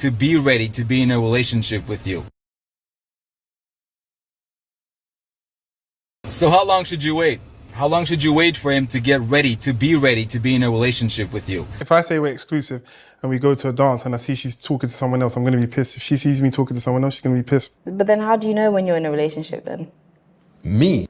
to be ready to be in a relationship with you. So how long should you wait? How long should you wait for him to get ready to be in a relationship with you? If I say we're exclusive and we go to a dance and I see she's talking to someone else, I'm going to be pissed. If she sees me talking to someone else, she's going to be pissed. But then how do you know when you're in a relationship then? Me?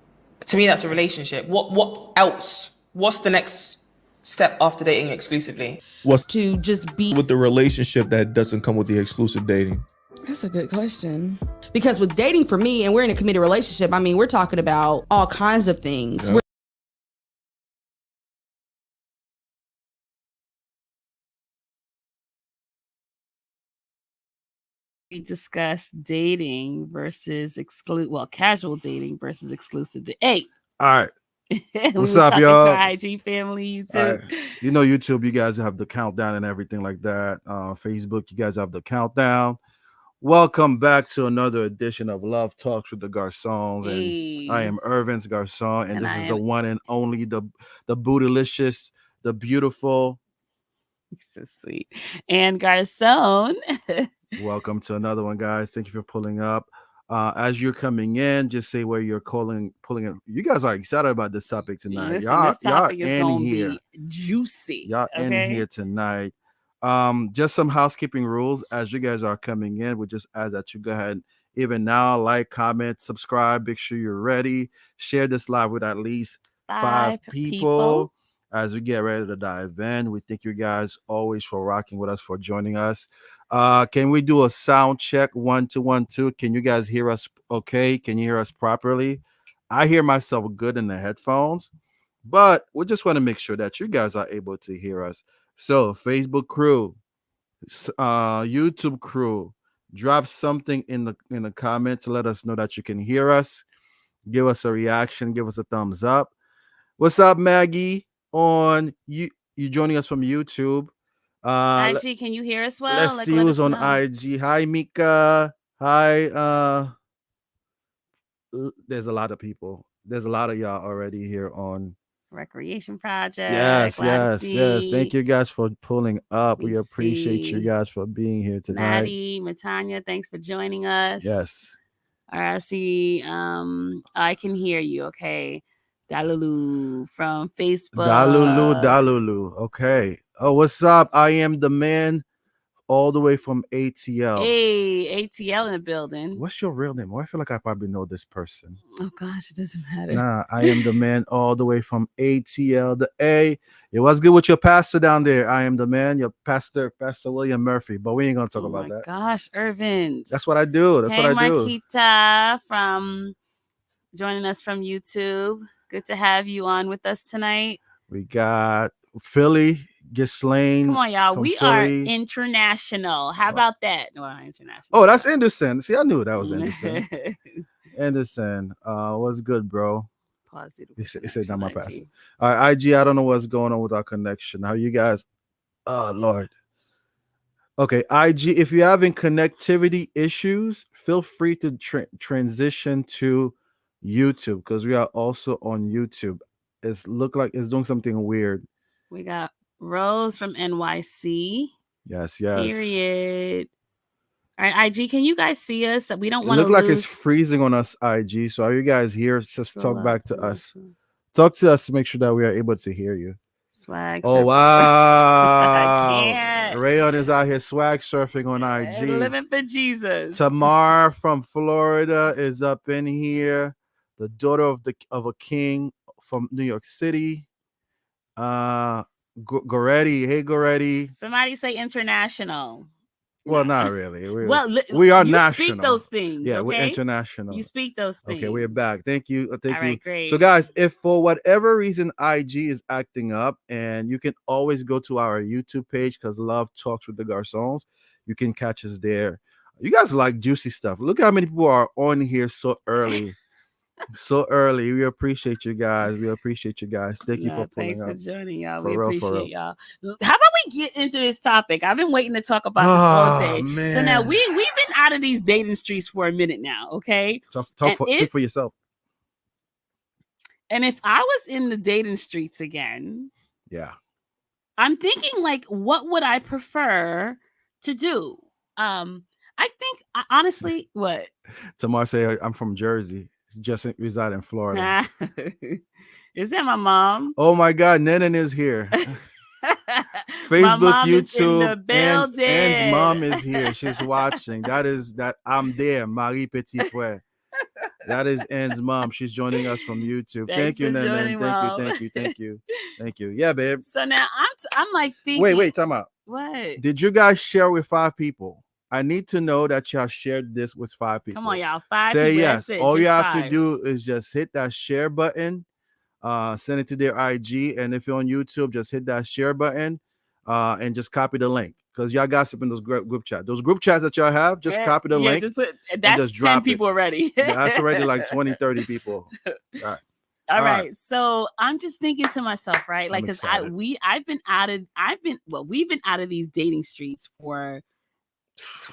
To me, that's a relationship. What else? What's the next step after dating exclusively? Was to just be with the relationship that doesn't come with the exclusive dating? That's a good question. Because with dating for me, and we're in a committed relationship, I mean, we're talking about all kinds of things. Yeah. We discuss dating versus casual dating versus exclusive dating. Hey. All right. What's we up, y'all? To our IG family, YouTube. Right. You know, YouTube, you guys have the countdown and everything like that. Facebook, you guys have the countdown. Welcome back to another edition of Love Talks with the Garcons. Hey. And I am Irvin's Garcon, and this is the one and only, the bootylicious, the beautiful. So sweet. And Garcon. Welcome to another one, guys. Thank you for pulling up. As you're coming in, just say where you're pulling in. You guys are excited about this topic tonight. Listen, this topic is in gonna here. Be juicy. Y'all in here tonight. Just some housekeeping rules as you guys are coming in. We just ask that you go ahead, even now, like, comment, subscribe. Make sure you're ready. Share this live with at least 5 people as we get ready to dive in. We thank you guys always for rocking with us, for joining us. Can we do a sound check? 1 2 1 2. Can you guys hear us okay? Can you hear us properly? I hear myself good in the headphones, but we just want to make sure that you guys are able to hear us. So Facebook crew, YouTube crew, drop something in the comment to let us know that you can hear us. Give us a reaction. Give us a thumbs up. What's up, Maggie? On you joining us from YouTube. IG, can you hear us well? Let's see who's on IG. Hi, Mika. Hi. There's a lot of people. There's a lot of y'all already here on Recreation Project. Yes. Thank you guys for pulling up. We appreciate you guys for being here tonight. Maddie, Matanya, thanks for joining us. Yes. All right, I see. I can hear you. Okay. Dalulu from Facebook. Dalulu. Okay. Oh, what's up? I am the man, all the way from ATL. Hey, ATL in the building. What's your real name? I feel like I probably know this person. Oh gosh, it doesn't matter. Nah, I am the man, all the way from ATL. The A. It was good with your pastor down there. I am the man, your pastor, Pastor William Murphy. But we ain't gonna talk about that. Gosh, Irvin. That's what I do. That's what I do. Marquita from joining us from YouTube. Good to have you on with us tonight. We got Philly, Ghislaine. Come on, y'all. We Philly. Are international. How about that? No, not international. Oh, that's Anderson. See, I knew that was Anderson. Anderson, what's good, bro? Positive. It said not my passing. All right, IG, I don't know what's going on with our connection. How you guys? Oh, Lord. Okay, IG, if you're having connectivity issues, feel free to transition to YouTube, because we are also on YouTube. It's look like it's doing something weird. We got Rose from NYC. Yes. Period. All right, IG, can you guys see us? We don't want to look like it's freezing on us, IG. So are you guys here? Just talk back to us. Talk to us to make sure that we are able to hear you. Swag. Oh, wow. I can't. Rayon is out here swag surfing on IG. Living for Jesus. Tamar from Florida is up in here. The daughter of a king from New York City. Goretti. Hey, Goretti. Somebody say international. Well, not really. We are you national. Speak those things. Yeah, okay? We're international. You speak those things. Okay, we're back. Thank you. Thank All you. right, great. So, guys, if for whatever reason IG is acting up, and you can always go to our YouTube page, because Love Talks with the Garcons. You can catch us there. You guys like juicy stuff. Look how many people are on here so early. So early. We appreciate you guys. Thank you for pulling up. Thanks for joining, y'all. We appreciate y'all. How about we get into this topic? I've been waiting to talk about this all day. Man. So now we've been out of these dating streets for a minute now, okay? Speak for yourself. And if I was in the dating streets again, yeah, I'm thinking, like, what would I prefer to do? I think honestly, what? Tamar say I'm from Jersey, just reside in Florida. Is that my mom? Oh my God, Nenan is here. My Facebook, mom is in the YouTube, building. Anne's mom is here. She's watching. That I'm there, Marie Petit Frère. That is Anne's mom. She's joining us from YouTube. Thanks Thank you, for Nenan. joining, Mom. Thank you. Yeah, babe. So now I'm like thinking. Wait, time out. What? Did you guys share with 5 people? I need to know that y'all shared this with 5 people. Come on, y'all. 5 Say people. yes. That's it. All Just you have 5. to do is just hit that share button, send it to their IG, and if you're on YouTube, just hit that share button, and just copy the link because y'all got some in those group chat. Those group chats that y'all have, just copy the link. Just put that's just 10 drop people already. That's already like 20, 30 people. All right. All right. So I'm just thinking to myself, right? Like, because we've been out of these dating streets for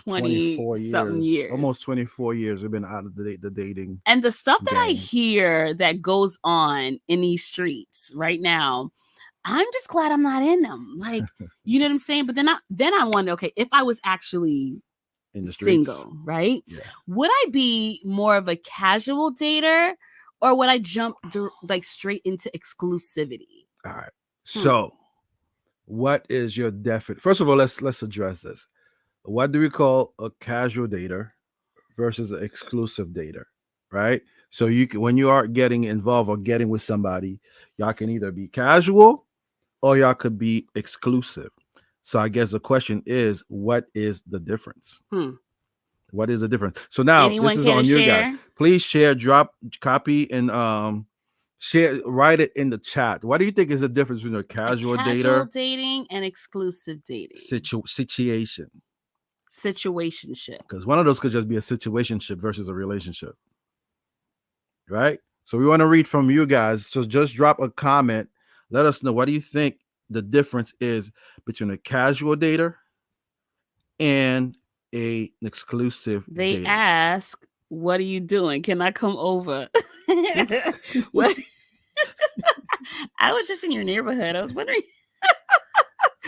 20 something years. Almost 24 years we've been out of the dating. And the stuff that I game. hear that goes on in these streets right now, I'm just glad I'm not in them. Like, you know what I'm saying? But then I wonder, okay, if I was actually in the streets, single, right? Yeah. Would I be more of a casual dater, or would I jump like straight into exclusivity? All right. So, what is your definite? First of all, let's address this. What do we call a casual dater versus an exclusive dater? Right. So when you are getting involved or getting with somebody, y'all can either be casual or y'all could be exclusive. So I guess the question is, what is the difference? What is the difference? So now Anyone this is on you share? guys. Please share, drop, copy, and share. Write it in the chat. What do you think is the difference between a casual dater, dating, and exclusive dating? situation? Situationship. Because one of those could just be a situationship versus a relationship, right? So we want to read from you guys. So just drop a comment. Let us know, what do you think the difference is between a casual dater and an exclusive They dater? ask, what are you doing? Can I come over? What? I was just in your neighborhood. I was wondering.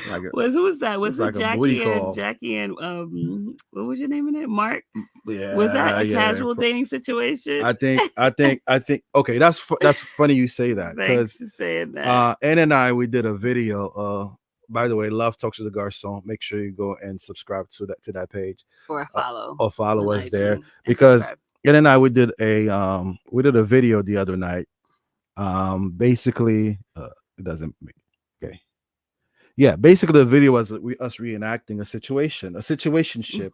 Who was that? Was it like Jackie and what was your name in it? Mark? Yeah. Was that a casual dating situation? I think okay, that's funny you say that, because saying that. Ann and I, we did a video. By the way, Love Talks to the Garcon. Make sure you go and subscribe to that page or follow us there, because Ann and I, we did a video the other night. Basically, it doesn't make okay. Yeah, basically the video was us reenacting a situationship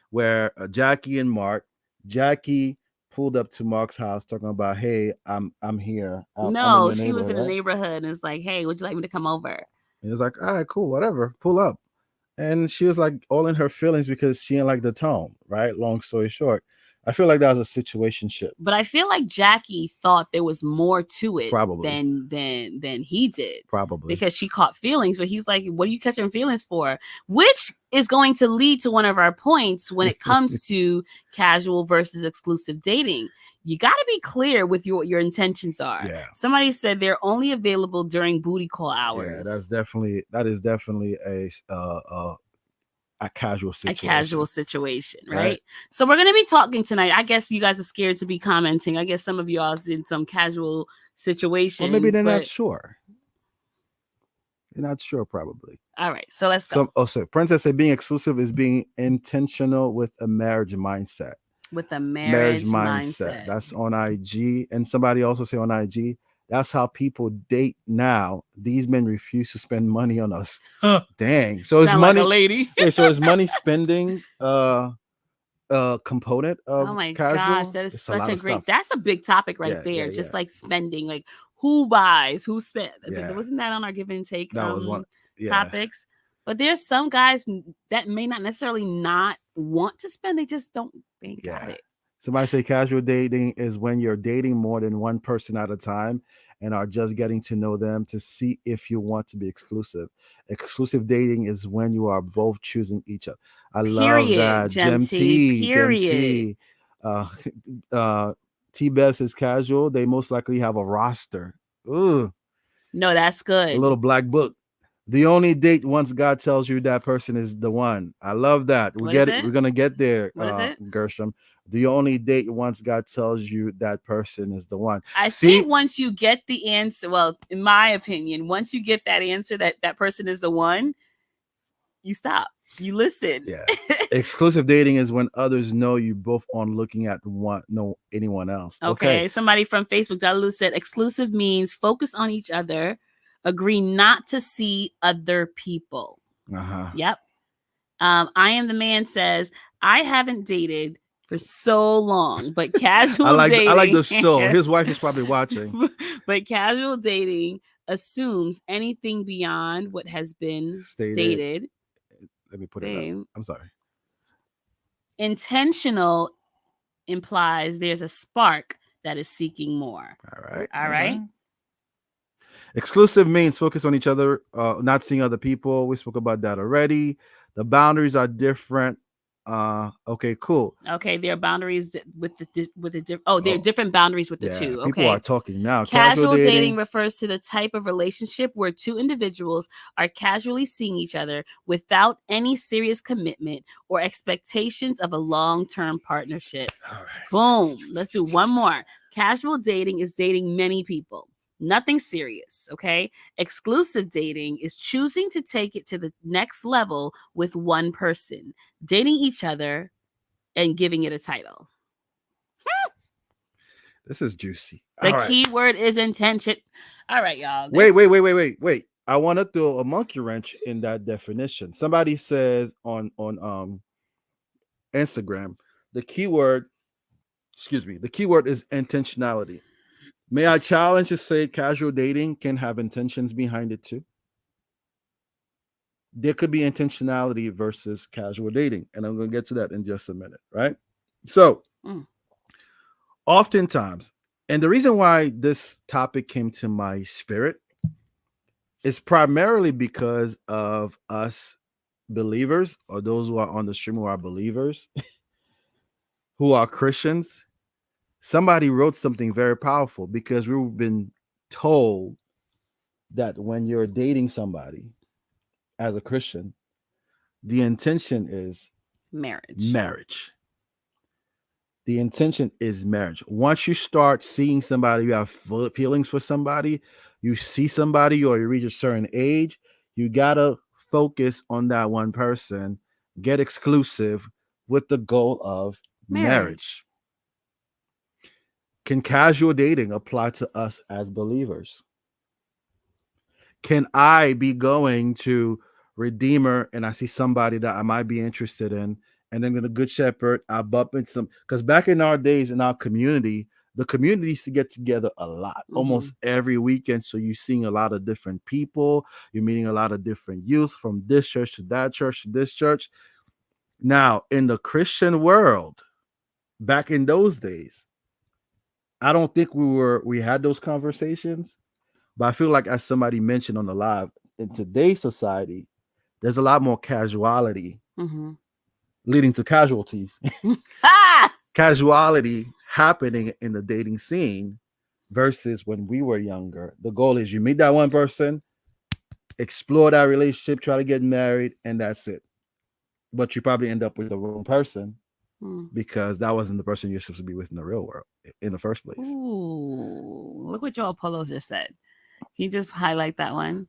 where Jackie and Mark. Jackie pulled up to Mark's house talking about, "Hey, I'm here." No, she was in the neighborhood and it's like, "Hey, would you like me to come over?" And he was like, "All right, cool, whatever, pull up." And she was like all in her feelings because she didn't like the tone. Right? Long story short, I feel like that was a situationship. But I feel like Jackie thought there was more to it than he did. Probably. Because she caught feelings, but he's like, what are you catching feelings for? Which is going to lead to one of our points when it comes to casual versus exclusive dating. You got to be clear with what your intentions are. Yeah. Somebody said they're only available during booty call hours. Yeah, that is definitely a casual situation. Right? So we're going to be talking tonight. I guess you guys are scared to be commenting. I guess some of y'all is in some casual situations. Well, maybe they're not sure. They're not sure, probably. All right, so let's go. So Princess said being exclusive is being intentional with a marriage mindset. With a marriage mindset. That's on IG. And somebody also say on IG, that's how people date now. These men refuse to spend money on us. Dang. So it's money. Like a lady. So is money spending component of oh my casual? gosh, that is such a great. That's a big topic right there. Just like spending, like who buys, who spent. Wasn't that on our give and take was one topics? But there's some guys that may not necessarily not want to spend. They just don't think about it. Somebody say casual dating is when you're dating more than one person at a time and are just getting to know them to see if you want to be exclusive. Exclusive dating is when you are both choosing each other. I love that. Gem T. T-Best is casual. They most likely have a roster. Ooh. No, that's good. A little black book. The only date once God tells you that person is the one. I love that. We What get is it. it? We're gonna get there. What is it? Gershom. The only date once God tells you that person is the one. I See, think once you get the answer, well, in my opinion, once you get that answer that that person is the one, you stop. You listen. yeah. Exclusive dating is when others know you both on looking at anyone else. Okay. Somebody from Facebook, Dalu said exclusive means focus on each other, agree not to see other people. Uh-huh. Yep. I am the man says I haven't dated for so long, but casual dating. I like the show. His wife is probably watching. But casual dating assumes anything beyond what has been stated. Let me put it up. I'm sorry. Intentional implies there's a spark that is seeking more. All right. Exclusive means focus on each other, not seeing other people. We spoke about that already. The boundaries are different. Okay, cool. Okay, there are boundaries with the there are different boundaries with the two. Okay, people are talking now. Casual dating refers to the type of relationship where two individuals are casually seeing each other without any serious commitment or expectations of a long-term partnership. All right. Boom. Let's do one more. Casual dating is dating many people. Nothing serious, okay? Exclusive dating is choosing to take it to the next level with one person, dating each other and giving it a title. This is juicy. The key word is intention. All right, y'all. Wait. I want to throw a monkey wrench in that definition. Somebody says on Instagram, the keyword is intentionality. May I challenge to say casual dating can have intentions behind it too? There could be intentionality versus casual dating, and I'm going to get to that in just a minute, right? So, oftentimes, and the reason why this topic came to my spirit is primarily because of us believers, or those who are on the stream who are believers, who are Christians. Somebody wrote something very powerful because we've been told that when you're dating somebody as a Christian, the intention is marriage. The intention is marriage. Once you start seeing somebody, you have feelings for somebody, you see somebody or you reach a certain age, you got to focus on that one person, get exclusive with the goal of marriage. Can casual dating apply to us as believers? Can I be going to Redeemer and I see somebody that I might be interested in, and then in the Good Shepherd, I bump into some, because back in our days in our community, the community used to get together a lot, almost every weekend. So you're seeing a lot of different people, you're meeting a lot of different youth from this church to that church to this church. Now, in the Christian world, back in those days, I don't think we had those conversations, but I feel like, as somebody mentioned on the live, in today's society, there's a lot more casuality leading to casualties. Casuality happening in the dating scene versus when we were younger. The goal is you meet that one person, explore that relationship, try to get married, and that's it. But you probably end up with the wrong person because that wasn't the person you're supposed to be with in the real world in the first place. Ooh, look what Joel Polo just said. Can you just highlight that one?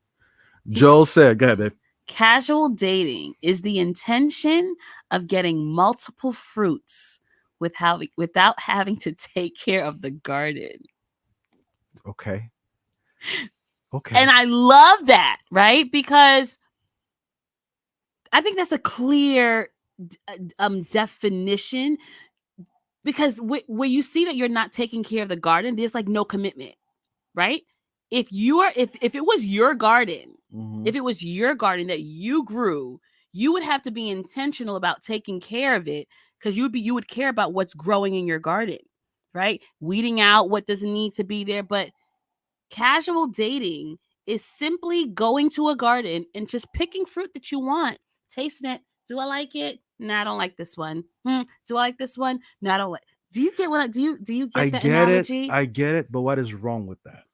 Joel said, go ahead, babe. Casual dating is the intention of getting multiple fruits without having to take care of the garden. Okay. And I love that, right? Because I think that's a clear definition, because where you see that you're not taking care of the garden, there's like no commitment, right? If it was your garden, if it was your garden that you grew, you would have to be intentional about taking care of it, because you would care about what's growing in your garden, right? Weeding out what doesn't need to be there. But casual dating is simply going to a garden and just picking fruit that you want, tasting it. Do I like it? No, I don't like this one. Do I like this one? No, I don't like. Do you get what? Do you get that analogy? I get it, but what is wrong with that?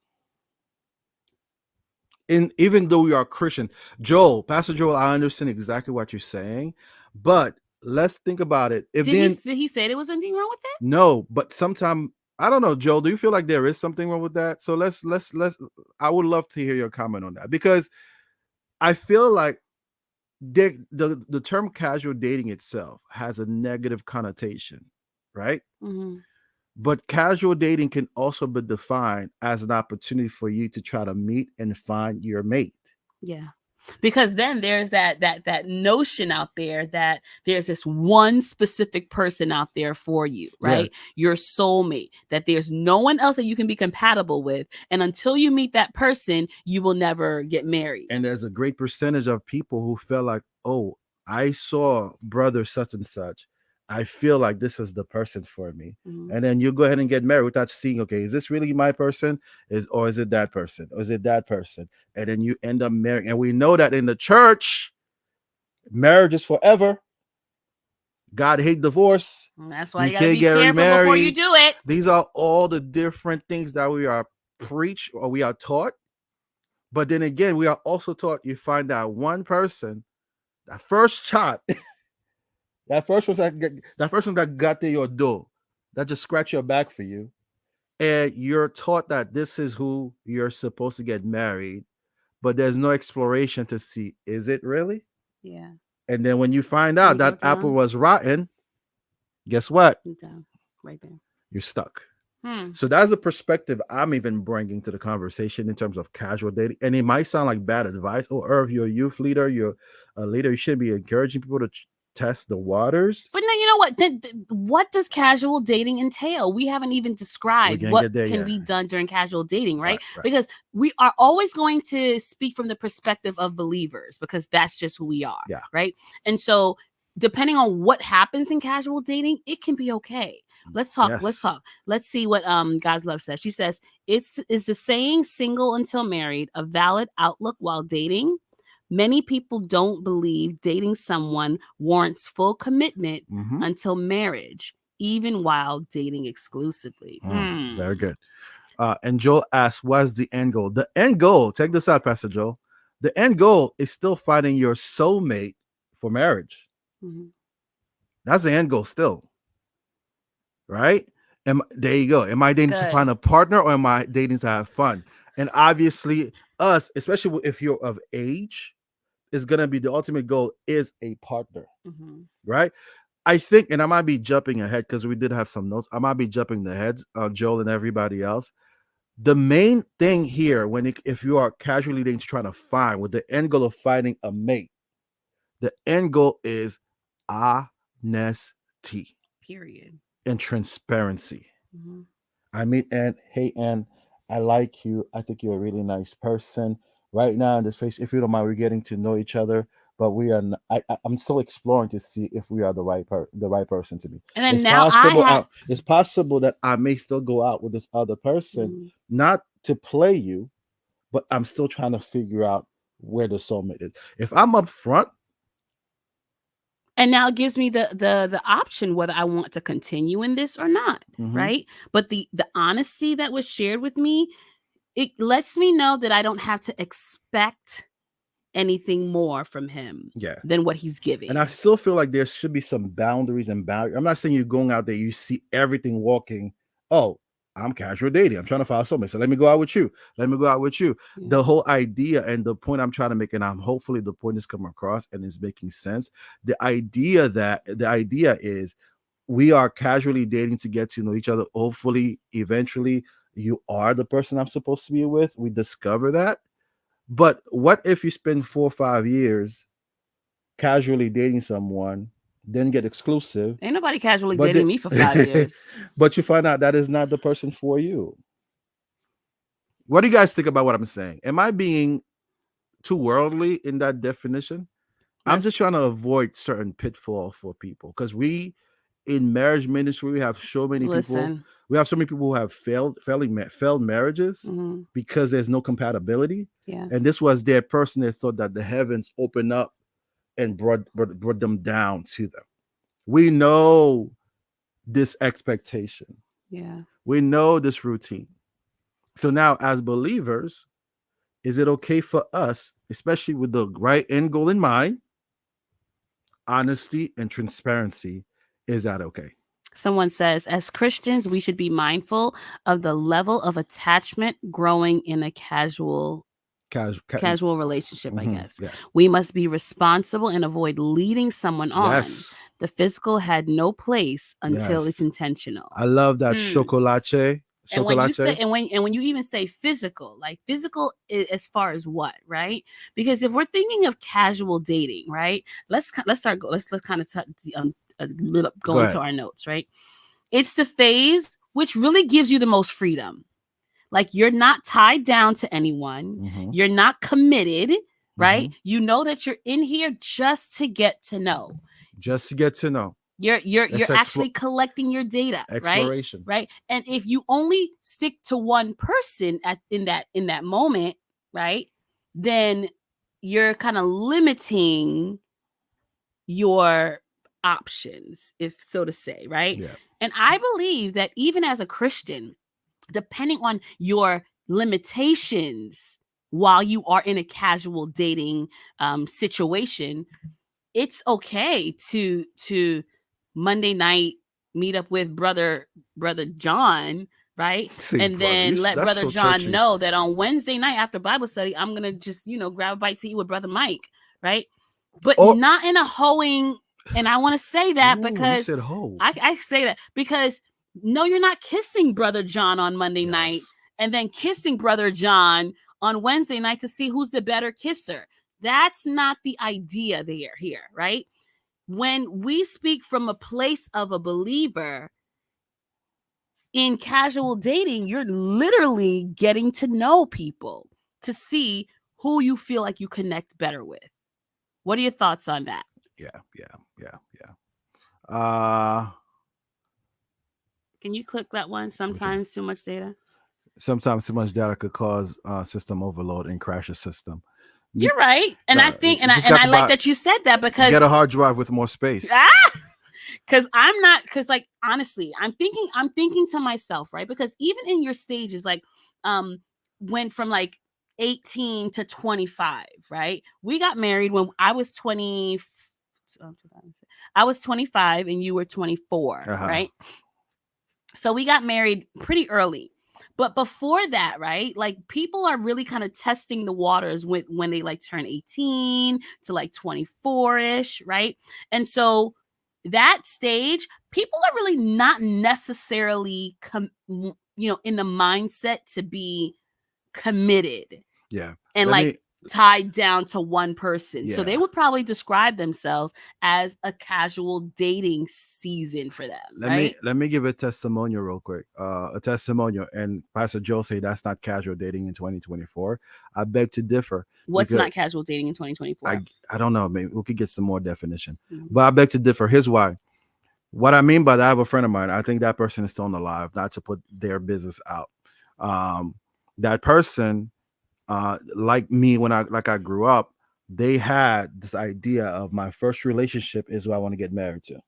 even though we are Christian. Pastor Joel, I understand exactly what you're saying, but let's think about it. If Did he say there was anything wrong with that? no, but sometimes I don't know, Joel. Do you feel like there is something wrong with that? So let's. I would love to hear your comment on that, because I feel like the term casual dating itself has a negative connotation, right? Mm-hmm. But casual dating can also be defined as an opportunity for you to try to meet and find your mate. Yeah. Because then there's that notion out there that there's this one specific person out there for you, right? Your soulmate, that there's no one else that you can be compatible with. And until you meet that person, you will never get married. And there's a great percentage of people who feel like, oh, I saw brother such and such. I feel like this is the person for me. Mhm. And then you go ahead and get married without seeing, okay, is this really my person? Or is it that person? Or is it that person? And then you end up marrying. And we know that in the church, marriage is forever. God hate divorce. And that's why You you gotta can't be get careful before you remarried. do it. These are all the different things that we are preached or we are taught. But then again, we are also taught you find that one person, that first shot, that first one that got to your door, that just scratch your back for you. And you're taught that this is who you're supposed to get married, but there's no exploration to see, is it really? Yeah. And then when you find out that apple was rotten, guess what? Down. Right there. You're stuck. So that's the perspective I'm even bringing to the conversation in terms of casual dating. And it might sound like bad advice. Oh, Irv, you're a youth leader. You're a leader. You shouldn't be encouraging people to test the waters. But no, you know what? What does casual dating entail? We haven't even described what can be done during casual dating, right? Because we are always going to speak from the perspective of believers, because that's just who we are, right? And so depending on what happens in casual dating, it can be okay. Let's talk. Let's see what God's Love says. She says, is the saying single until married a valid outlook while dating? Many people don't believe dating someone warrants full commitment until marriage, even while dating exclusively. Very good. And Joel asks, what's the end goal? The end goal, check this out, Pastor Joel. The end goal is still finding your soulmate for marriage. That's the end goal still. Right? There you go. Am I dating to find a partner, or am I dating to have fun? And obviously, us, especially if you're of age, is going to be the ultimate goal is a partner. Right? I think, and I might be jumping ahead because we did have some notes. I might be jumping ahead, Joel and everybody else. The main thing here, if you are casually dating, trying to find, with the end goal of finding a mate, the end goal is honesty. Period. And transparency. I meet Ann. Hey, Ann, I like you. I think you're a really nice person. Right now in this phase, if you don't mind, we're getting to know each other, but we are. I'm still exploring to see if we are the right person to me. And then it's possible that I may still go out with this other person, not to play you, but I'm still trying to figure out where the soulmate is. If I'm up front. And now it gives me the option whether I want to continue in this or not, right? But the honesty that was shared with me, it lets me know that I don't have to expect anything more from him than what he's giving. And I still feel like there should be some boundaries and boundaries. I'm not saying you're going out there, you see everything walking. Oh, I'm casual dating. I'm trying to find someone. So let me go out with you. The whole idea and the point I'm trying to make, and hopefully the point is coming across and is making sense. The idea is we are casually dating to get to know each other. Hopefully, eventually, you are the person I'm supposed to be with. We discover that. But what if you spend 4 or 5 years casually dating someone, then get exclusive? Ain't nobody casually dating me for 5 years. But you find out that is not the person for you. What do you guys think about what I'm saying? Am I being too worldly in that definition? I'm just trying to avoid certain pitfalls for people, because we in marriage ministry, we have so many people. We have so many people who have failed marriages because there's no compatibility. And this was their person that thought that the heavens opened up and brought them down to them. We know this expectation. We know this routine. So now, as believers, Is it okay for us, especially with the right end goal in mind, honesty and transparency? Is that okay? Someone says, as Christians, we should be mindful of the level of attachment growing in a casual relationship, I guess. Yeah. We must be responsible and avoid leading someone on. Yes. The physical had no place until it's Yes. intentional. I love that chocolate. And when you say and when you even say physical, like physical as far as what, right? Because if we're thinking of casual dating, right? Let's kind of go into our notes, right? It's the phase which really gives you the most freedom. Like you're not tied down to anyone. You're not committed, right? You know that you're in here just to get to know. Just to get to know. You're actually collecting your data, exploration, right? And if you only stick to one person in that moment, right, then you're kind of limiting your options, if so to say, right? Yeah. And I believe that even as a Christian, depending on your limitations while you are in a casual dating situation, it's okay to Monday night meet up with brother John, right? And then let brother John know that on Wednesday night after Bible study, I'm gonna just grab a bite to eat with brother Mike, right? But not in a hoeing. And I want to say that because you said hoe. I say that because no, you're not kissing brother John on Monday night and then kissing brother John on Wednesday night to see who's the better kisser. That's not the idea here, right? When we speak from a place of a believer in casual dating, you're literally getting to know people to see who you feel like you connect better with. What are your thoughts on that? Yeah. Can you click that one? Sometimes too much data. Sometimes too much data could cause system overload and crash a system. You're right, and I think, and I like that you said that because get a hard drive with more space. Because like honestly, I'm thinking to myself, right? Because even in your stages, like went from like 18 to 25, right? We got married when I was 20. I was 25 and you were 24, right? So we got married pretty early. But before that, right, like people are really kind of testing the waters when they like turn 18 to like 24-ish, right? And so that stage, people are really not necessarily, in the mindset to be committed. Yeah. And tied down to one person. Yeah. So they would probably describe themselves as a casual dating season for them. Let me give a testimonial real quick. A testimonial, and Pastor Joe say that's not casual dating in 2024. I beg to differ. What's not casual dating in 2024? I don't know. Maybe we could get some more definition. But I beg to differ. Here's why. What I mean by that, I have a friend of mine. I think that person is still alive, not to put their business out. That person, like me, when I grew up, they had this idea of my first relationship is who I want to get married to.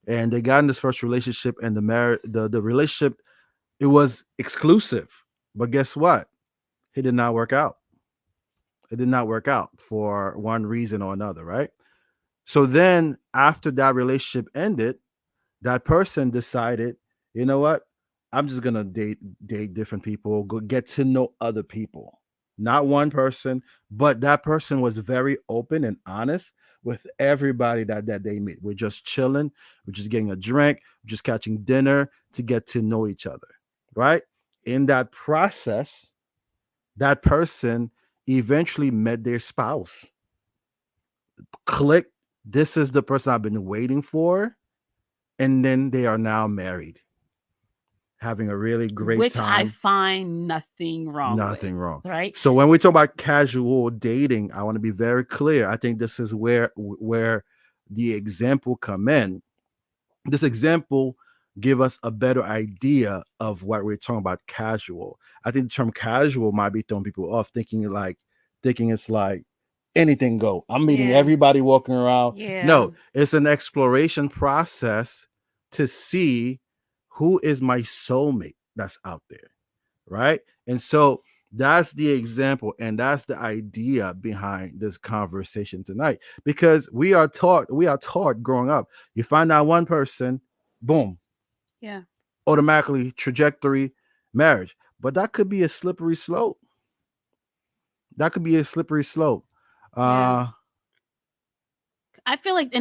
And they got in this first relationship, and the relationship, it was exclusive. But guess what? It did not work out. It did not work out for one reason or another, right? So then after that relationship ended, that person decided, you know what? I'm just gonna date different people, go get to know other people. Not one person, but that person was very open and honest with everybody that they meet. We're just chilling, we're just getting a drink, we're just catching dinner to get to know each other, right? In that process, that person eventually met their spouse. Click, this is the person I've been waiting for, and then they are now married, having a really great Which time. I find nothing wrong with, right? So when we talk about casual dating, I want to be very clear. I think this is where the example come in. This example give us a better idea of what we're talking about casual. I think the term casual might be throwing people off, thinking it's like anything go. I'm meeting everybody walking around. No, it's an exploration process to see who is my soulmate that's out there, right? And so That's the example, and that's the idea behind this conversation tonight. Because we are taught growing up. You find out one person, boom, Yeah. automatically trajectory, marriage. But that could be a slippery slope. That could be a slippery slope. Yeah. I feel like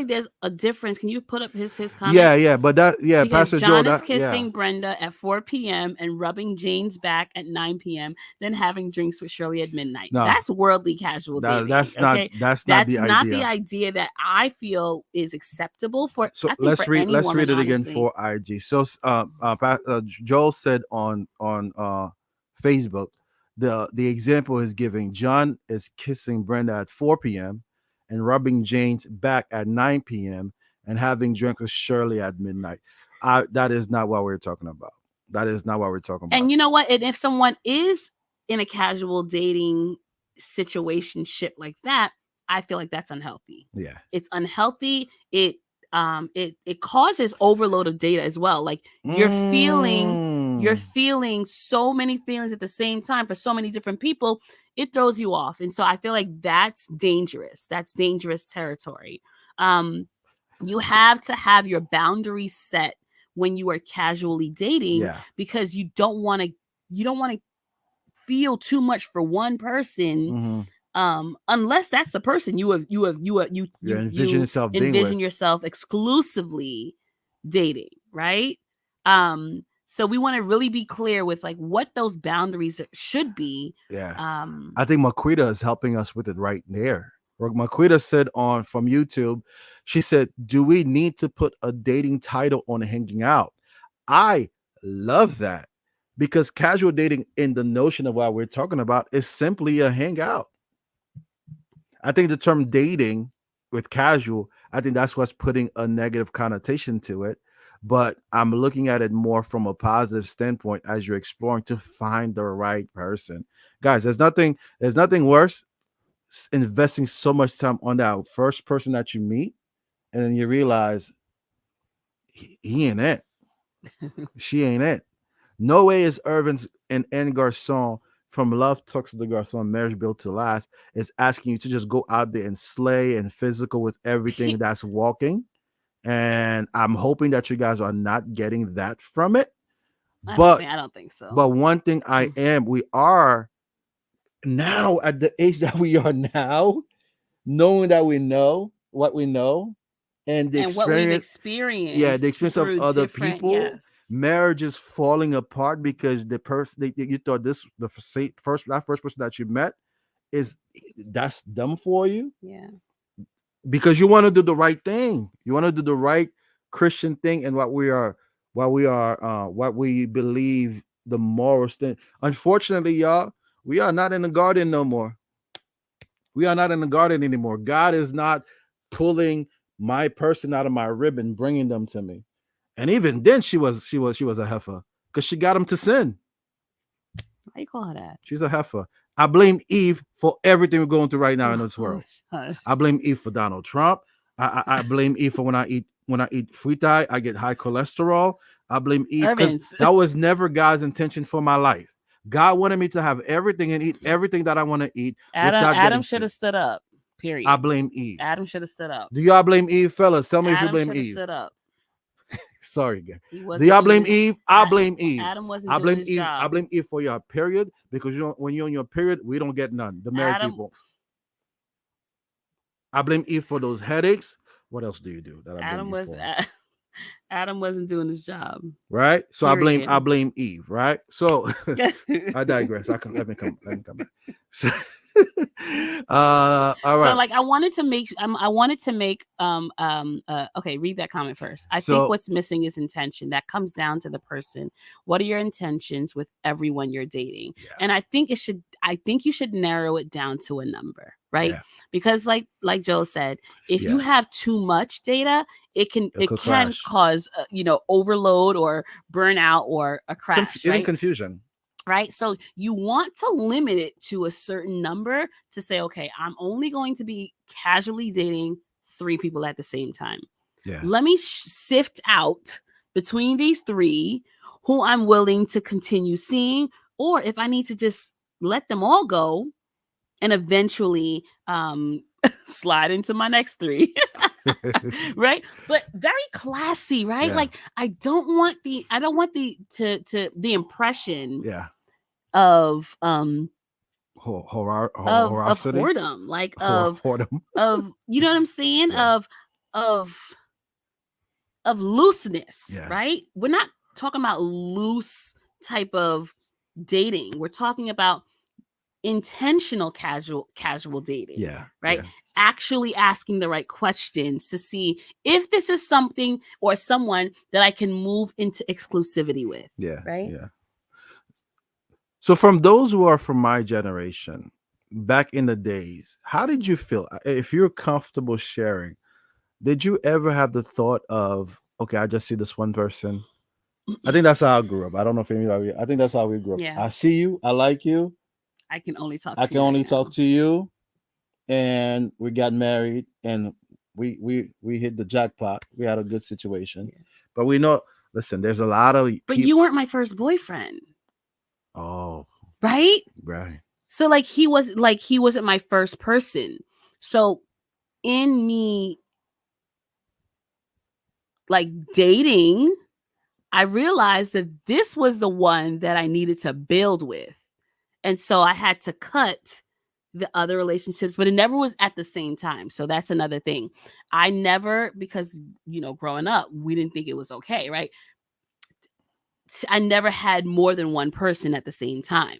there's a difference. Can you put up his comment? Yeah, but Because Pastor John Joe, is kissing Brenda at 4 p.m. and rubbing Jane's back at 9 p.m. Then having drinks with Shirley at midnight. No. That's worldly casual dating. That's okay? not That's the not idea. the idea that I feel is acceptable for. So I think let's for read any let's woman, read it again honestly. for IG. So Joel said on Facebook, the example is giving. John is kissing Brenda at 4 p.m. and rubbing Jane's back at 9 p.m. and having drink with Shirley at midnight. That is not what we're talking about. That is not what we're talking about. And you know what? And if someone is in a casual dating situationship like that, I feel like that's unhealthy. Yeah, it's unhealthy. It causes overload of data as well. Like you're feeling so many feelings at the same time for so many different people. It throws you off, and so I feel like that's dangerous. That's dangerous territory. You have to have your boundaries set when you are casually dating, because you don't want to feel too much for one person. Unless that's the person you envision yourself exclusively dating, right? So we want to really be clear with like what those boundaries should be. I think Maquita is helping us with it right there. Maquita said from YouTube, she said, do we need to put a dating title on hanging out? I love that, because casual dating, in the notion of what we're talking about, is simply a hangout. I think the term dating with casual, I think that's what's putting a negative connotation to it. But I'm looking at it more from a positive standpoint as you're exploring to find the right person. Guys, there's nothing worse investing so much time on that first person that you meet, and then you realize he ain't it. She ain't it. No way is Irvin's and Garcon from Love Talks to the Garcon, Marriage Built to Last, is asking you to just go out there and slay and physical with everything that's walking. And I'm hoping that you guys are not getting that from it. I don't think so. But one thing we are now at the age that we are now, knowing that we know what we know, and what we've experienced. Yeah, the experience of other people. Yes. Marriage is falling apart because the person you thought that first person that you met that's dumb for you. Yeah. Because you want to do the right thing. You want to do the right Christian thing, and what we believe the moral thing. Unfortunately, y'all, we are not in the garden no more. We are not in the garden anymore. God is not pulling my person out of my rib and bringing them to me. And even then, she was a heifer, because she got him to sin. Why you call her that? She's a heifer. I blame Eve for everything we're going through right now in this world. I blame Eve for Donald Trump. I blame Eve for when I eat frita, I get high cholesterol. I blame Eve because that was never God's intention for my life. God wanted me to have everything and eat everything that I want to eat. Adam should have stood up. Period. I blame Eve. Adam should have stood up. Do y'all blame Eve, fellas? Tell me if you blame Eve. Stood up. Sorry, again. Do y'all blame Eve? I blame Eve. Adam wasn't doing his job. I blame Eve for your period, because when you're on your period, we don't get none. The married people. I blame Eve for those headaches. What else do you do that I blame you for? Adam wasn't doing his job. Right? So period. I blame Eve, right? So I digress. Let me come back. So, all right. So like I wanted to make okay, read that comment first. I think what's missing is intention. That comes down to the person. What are your intentions with everyone you're dating? Yeah. And I think you should narrow it down to a number, right? Yeah. Because like Joe said, if you have too much data, it can cause overload or burnout or a crash, even confusion. Right. So you want to limit it to a certain number to say, okay, I'm only going to be casually dating 3 people at the same time. Yeah. Let me sift out between these 3 who I'm willing to continue seeing, or if I need to just let them all go and eventually slide into my next 3. Right? But very classy, right? Yeah. Like I don't want the the impression Yeah. of Horror, of horosity. whoredom, like of Whoredom. you know what I'm saying? Yeah. Of looseness, Yeah. right? We're not talking about loose type of dating. We're talking about intentional casual dating. Yeah. Right? Yeah. Actually asking the right questions to see if this is something or someone that I can move into exclusivity with. Yeah. Right? Yeah. So from those who are from my generation, back in the days, how did you feel? If you're comfortable sharing, did you ever have the thought of, okay, I just see this one person? I think that's how I grew up. I don't know if anybody, I think that's how we grew up. Yeah. I see you, I like you, I can only talk I to can you only right now. talk to you, and we got married, and we hit the jackpot. We had a good situation. Yeah. But we know, listen, there's a lot of But you weren't my first boyfriend. Oh, Right? right. So like he wasn't my first person. So in me like dating, I realized that this was the one that I needed to build with. And so I had to cut the other relationships, but it never was at the same time. So that's another thing. I never, because, growing up, we didn't think it was okay, right? I never had more than one person at the same time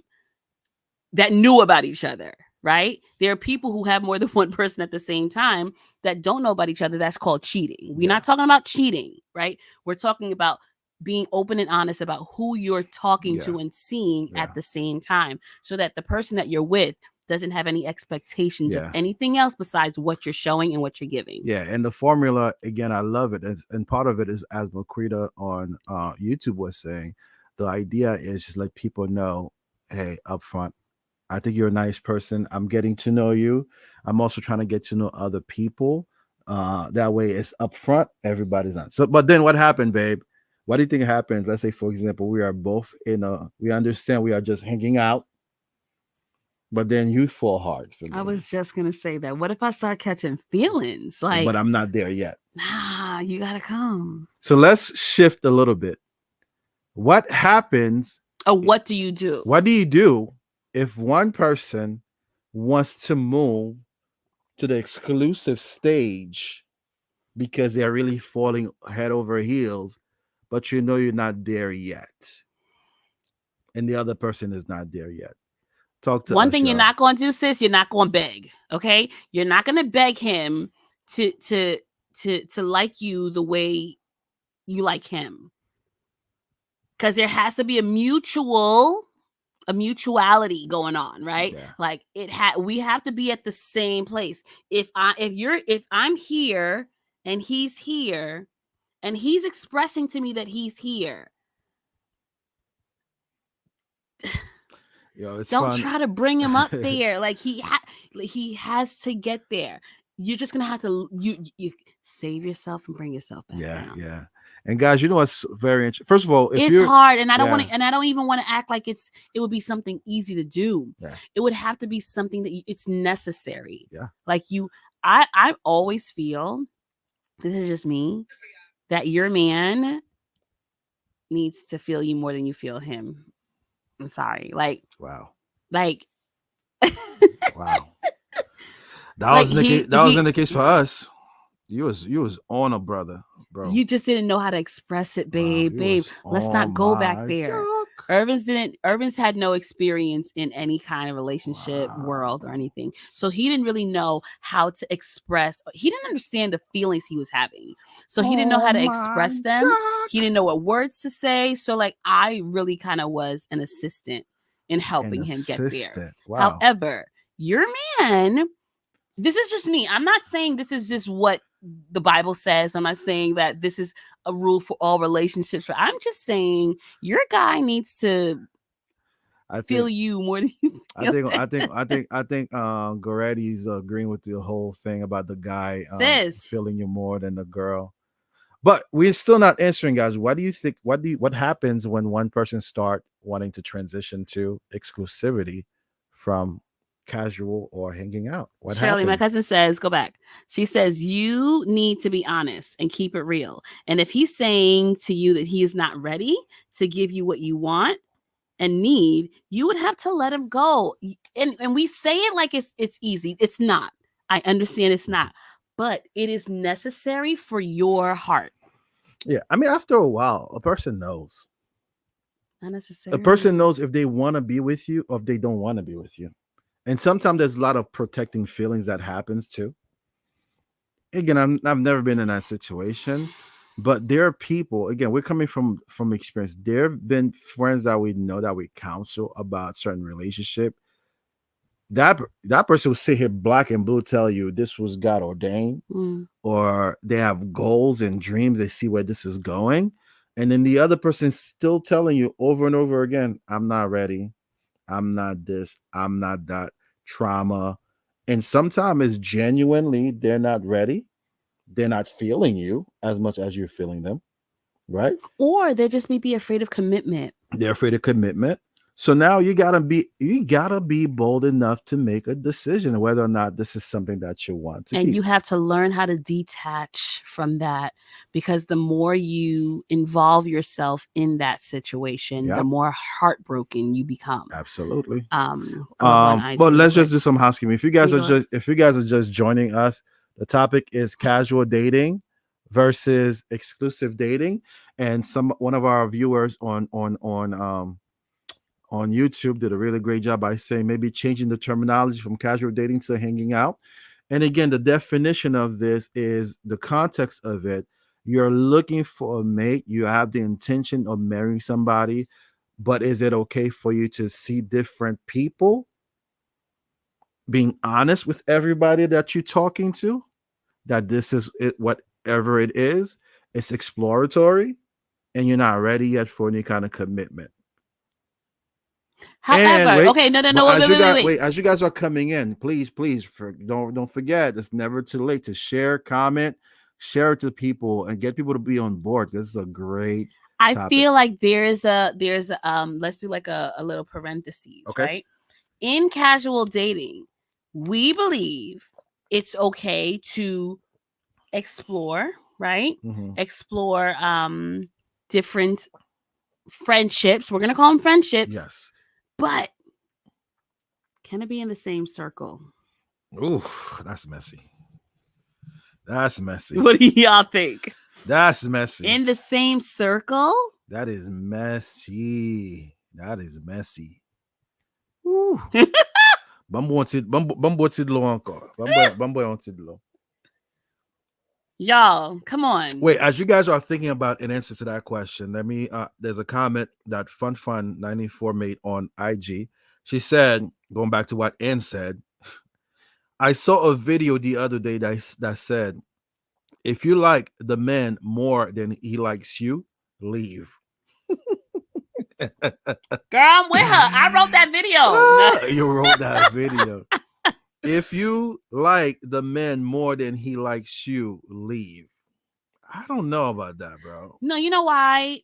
that knew about each other, right? There are people who have more than one person at the same time that don't know about each other. That's called cheating. We're not talking about cheating, right? We're talking about being open and honest about who you're talking to and seeing at the same time, so that the person that you're with doesn't have any expectations of anything else besides what you're showing and what you're giving. Yeah, and the formula, again, I love it. And part of it is, as Maquita on YouTube was saying, the idea is just let people know, hey, up front, I think you're a nice person. I'm getting to know you. I'm also trying to get to know other people. That way it's upfront. Everybody's on. So, but then what happened, babe? What do you think happens? Let's say, for example, we are both we understand we are just hanging out, but then you fall hard for me. I was just going to say that. What if I start catching feelings? But I'm not there yet. Nah, you got to come. So let's shift a little bit. What happens? What do you do? What do you do if one person wants to move to the exclusive stage because they're really falling head over heels, but you're not there yet, and the other person is not there yet? Talk to one thing you're not going to do, sis. You're not going to beg. Okay, you're not going to beg him to like you the way you like him, because there has to be a mutuality going on, right? Yeah. Like we have to be at the same place. If I'm here and he's here and he's expressing to me that he's here, it's don't fun. try to bring him up there. Like he has to get there. You're just gonna have to you save yourself and bring yourself back down. Yeah. And guys, you know what's very interesting? First of all, it's hard, and I don't want to, and I don't even want to act like it would be something easy to do. Yeah. It would have to be something that it's necessary. Yeah. Like I always feel, this is just me, that your man needs to feel you more than you feel him. I'm sorry. Like, wow. Like, wow. That was in the case for us. You was on a brother, bro. You just didn't know how to express it, babe. Babe, let's not go back there. Irvin's had no experience in any kind of relationship world or anything. So he didn't really know how to express. He didn't understand the feelings he was having. So he didn't know how to express them. He didn't know what words to say. So like I really kind of was an assistant in helping him get there. Wow. However, your man, this is just me. I'm not saying this is just what the Bible says. I'm not saying that this is a rule for all relationships. I'm just saying your guy needs to feel you more than you feel. I think Goretti's agreeing with the whole thing about the guy feeling you more than the girl. But we're still not answering, guys. What do you think? What happens when one person start wanting to transition to exclusivity from casual or hanging out? What Shirley, my happened? cousin says, go back. She says, you need to be honest and keep it real. And if he's saying to you that he is not ready to give you what you want and need, you would have to let him go. And we say it like it's easy. It's not. I understand it's not. But it is necessary for your heart. Yeah, I mean, after a while, a person knows. Not necessarily. A person knows if they want to be with you or if they don't want to be with you. And sometimes there's a lot of protecting feelings that happens too. Again, I've never been in that situation, but there are people. Again, we're coming from experience. There have been friends that we know that we counsel about certain relationship. That person will sit here black and blue tell you this was God ordained, or they have goals and dreams. They see where this is going, and then the other person's still telling you over and over again, "I'm not ready. I'm not this. I'm not that." Trauma, and sometimes it's genuinely they're not ready. They're not feeling you as much as you're feeling them, right? Or they just may be afraid of commitment. They're afraid of commitment. So now you gotta be bold enough to make a decision whether or not this is something that you want to and keep. you have to learn how to detach from that, because the more you involve yourself in that situation, the more heartbroken you become. Absolutely. But let's just do some housekeeping. If you guys are just joining us, the topic is casual dating versus exclusive dating, and one of our viewers on YouTube did a really great job by saying maybe changing the terminology from casual dating to hanging out. And again, the definition of this is the context of it. You're looking for a mate. You have the intention of marrying somebody, but is it okay for you to see different people? Being honest with everybody that you're talking to, that this is it, whatever it is, it's exploratory, and you're not ready yet for any kind of commitment. However, wait. As you guys are coming in, please, don't forget. It's never too late to share, comment, share it to people, and get people to be on board. This is a great. I feel like there's a let's do like a little parentheses, right? In casual dating, we believe it's okay to explore, right? Explore different friendships. We're gonna call them friendships. Yes. But can it be in the same circle? Ooh, that's messy. That's messy. What do y'all think? That's messy. In the same circle? That is messy. That is messy. Ooh. Bambo tidlo encore. Bambo on tidlo. Y'all, come on. Wait, as you guys are thinking about an answer to that question, let me there's a comment that Fun94 made on IG. She said, going back to what Ann said, I saw a video the other day that said, if you like the man more than he likes you, leave. Girl, I'm with her. I wrote that video. You wrote that video. If you like the man more than he likes you, leave. I don't know about that, bro. No, you know why?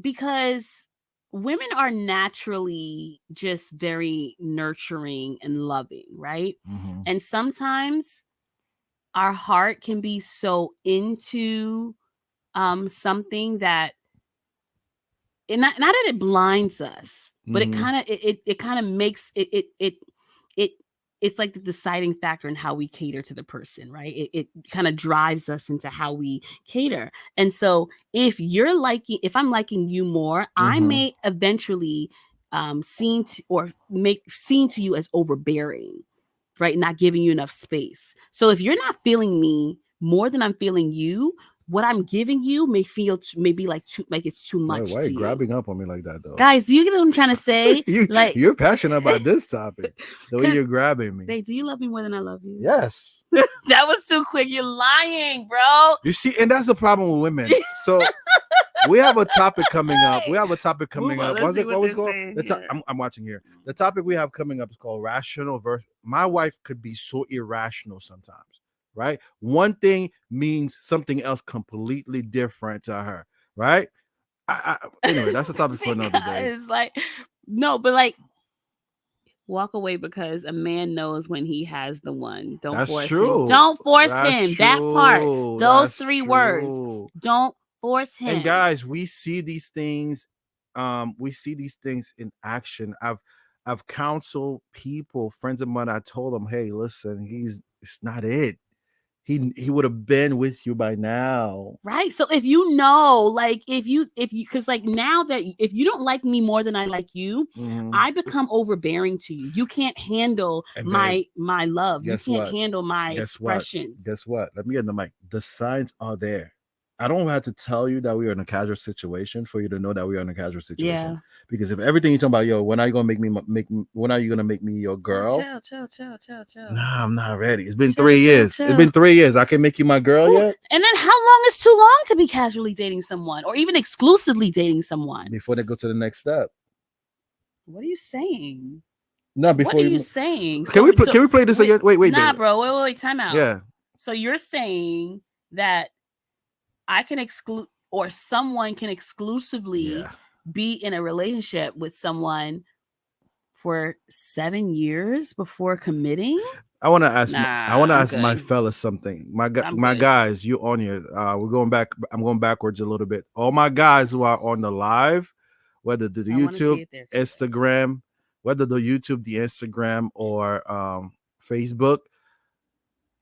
Because women are naturally just very nurturing and loving, right? And sometimes our heart can be so into something that not that it blinds us, but it kind of makes it's like the deciding factor in how we cater to the person, right? It kind of drives us into how we cater. And so if I'm liking you more, I may eventually seem to you as overbearing, right? Not giving you enough space. So if you're not feeling me more than I'm feeling you, what I'm giving you may be like it's too much. Why are you grabbing up on me like that, though? Guys, do you get what I'm trying to say? You're passionate about this topic. The way you're grabbing me. Do you love me more than I love you? Yes. That was too quick. You're lying, bro. You see, and that's the problem with women. So we have a topic coming up. What is it called? I'm watching here. The topic we have coming up is called rational versus. My wife could be so irrational sometimes. Right? One thing means something else completely different to her. Right? Anyway, that's a topic for another day. It's like, no, but like, Walk away because a man knows when he has the one. Don't That's force true. him. Don't force That's him. That part. true. Those That's 3 words. true. Don't force him. And guys, we see these things. We see these things in action. I've counseled people, friends of mine. I told them, hey, listen, it's not it. He would have been with you by now. Right. So if you know, like if you because like now that if you don't like me more than I like you, I become overbearing to you. You can't handle And my love. You guess can't what? handle my Guess what? expressions. Guess what? Let me get in the mic. The signs are there. I don't have to tell you that we are in a casual situation for you to know that we are in a casual situation. Yeah. Because if everything you're talking about, yo, when are you gonna make me when are you gonna make me your girl? Chill. Nah, I'm not ready. It's been Chill, 3 chill, years. chill. It's been 3 years. I can make you my girl Ooh, yet? And then how long is too long to be casually dating someone or even exclusively dating someone? Before they go to the next step. What are you saying? No, before What are you saying? Can we play this again? Wait, Nah, baby. bro. Wait, time out. Yeah. So you're saying that I can exclude or someone can exclusively be in a relationship with someone for 7 years before committing? I want to ask. I want to ask my good. fellas something. My good. guys, you on here? We're going back. I'm going backwards a little bit. All my guys who are on the live, whether the I wanna see YouTube, it there too. Instagram, whether the YouTube, the Instagram, or Facebook.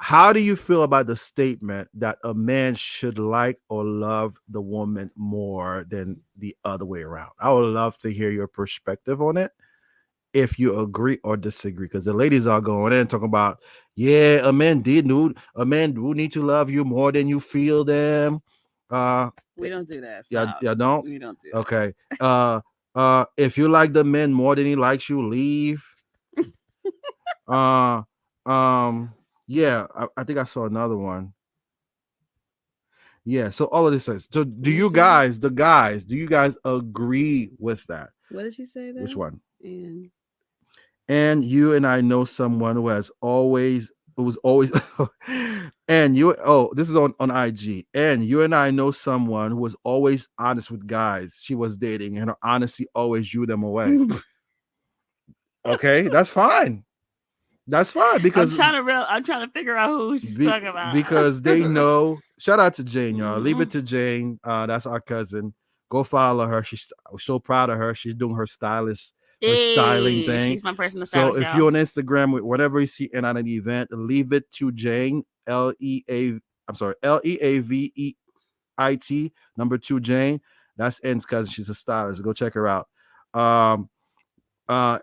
How do you feel about the statement that a man should like or love the woman more than the other way around? I would love to hear your perspective on it, if you agree or disagree, because the ladies are going in talking about, yeah, a man do need to love you more than you feel them. We don't do that. Yeah, Stop. don't. We don't do that. Okay. If you like the man more than he likes you, leave. Yeah, I think I saw another one. Yeah, so all of this says. So do you guys, do you guys agree with that? What did she say then? Which one? And And you and I know someone who was always and you this is on IG. And you and I know someone who was always honest with guys she was dating, and her honesty always drew them away. Okay, that's fine. That's fine, because I'm trying to figure out who she's talking about. Because they know. Shout out to Jane, y'all. Leave it to Jane. That's our cousin. Go follow her. She's so proud of her. She's doing her styling thing. She's my person to So if you're on Instagram with whatever you see in on an event, leave it to Jane. Leaveit #2 Jane. That's N's cousin. She's a stylist. Go check her out.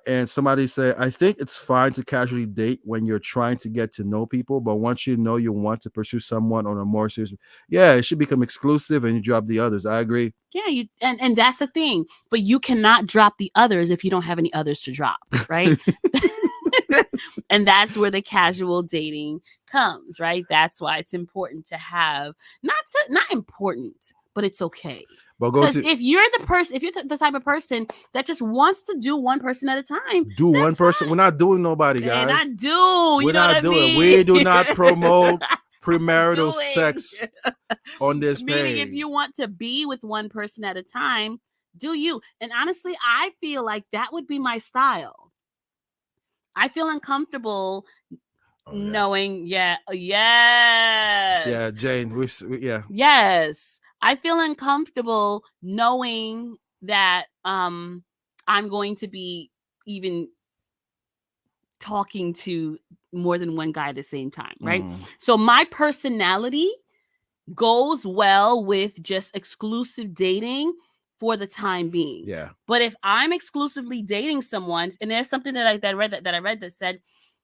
And somebody said, I think it's fine to casually date when you're trying to get to know people, but once you know you want to pursue someone on a more serious, it should become exclusive and you drop the others. I agree. Yeah, and that's the thing. But you cannot drop the others if you don't have any others to drop, right? And that's where the casual dating comes, right? That's why it's important to have not important, but it's okay. Because if you're the type of person that just wants to do one person at a time, do one person. Fine. We're not doing nobody, guys. And I do. We're not doing. We do not promote premarital sex on this page. Meaning, if you want to be with one person at a time, do you? And honestly, I feel like that would be my style. I feel uncomfortable knowing. Yes. Yeah, Jane. Yes. I feel uncomfortable knowing that I'm going to be even talking to more than one guy at the same time, right? So my personality goes well with just exclusive dating for the time being. Yeah. But if I'm exclusively dating someone, and there's something that I read that said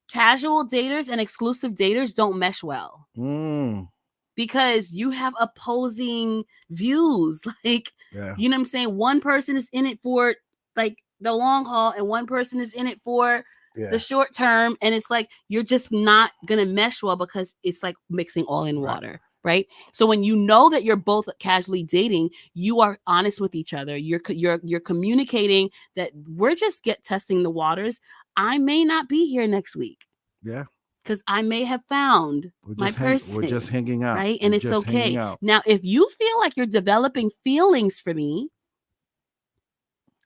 casual daters and exclusive daters don't mesh well. Because you have opposing views. Like, you know what I'm saying? One person is in it for like the long haul and one person is in it for the short term. And it's like, you're just not going to mesh well because it's like mixing all in water. Right. So when you know that you're both casually dating, you are honest with each other. You're communicating that we're just testing the waters. I may not be here next week. Yeah. Because I may have found my person. We're just hanging out. Right? And it's okay. Now, if you feel like you're developing feelings for me,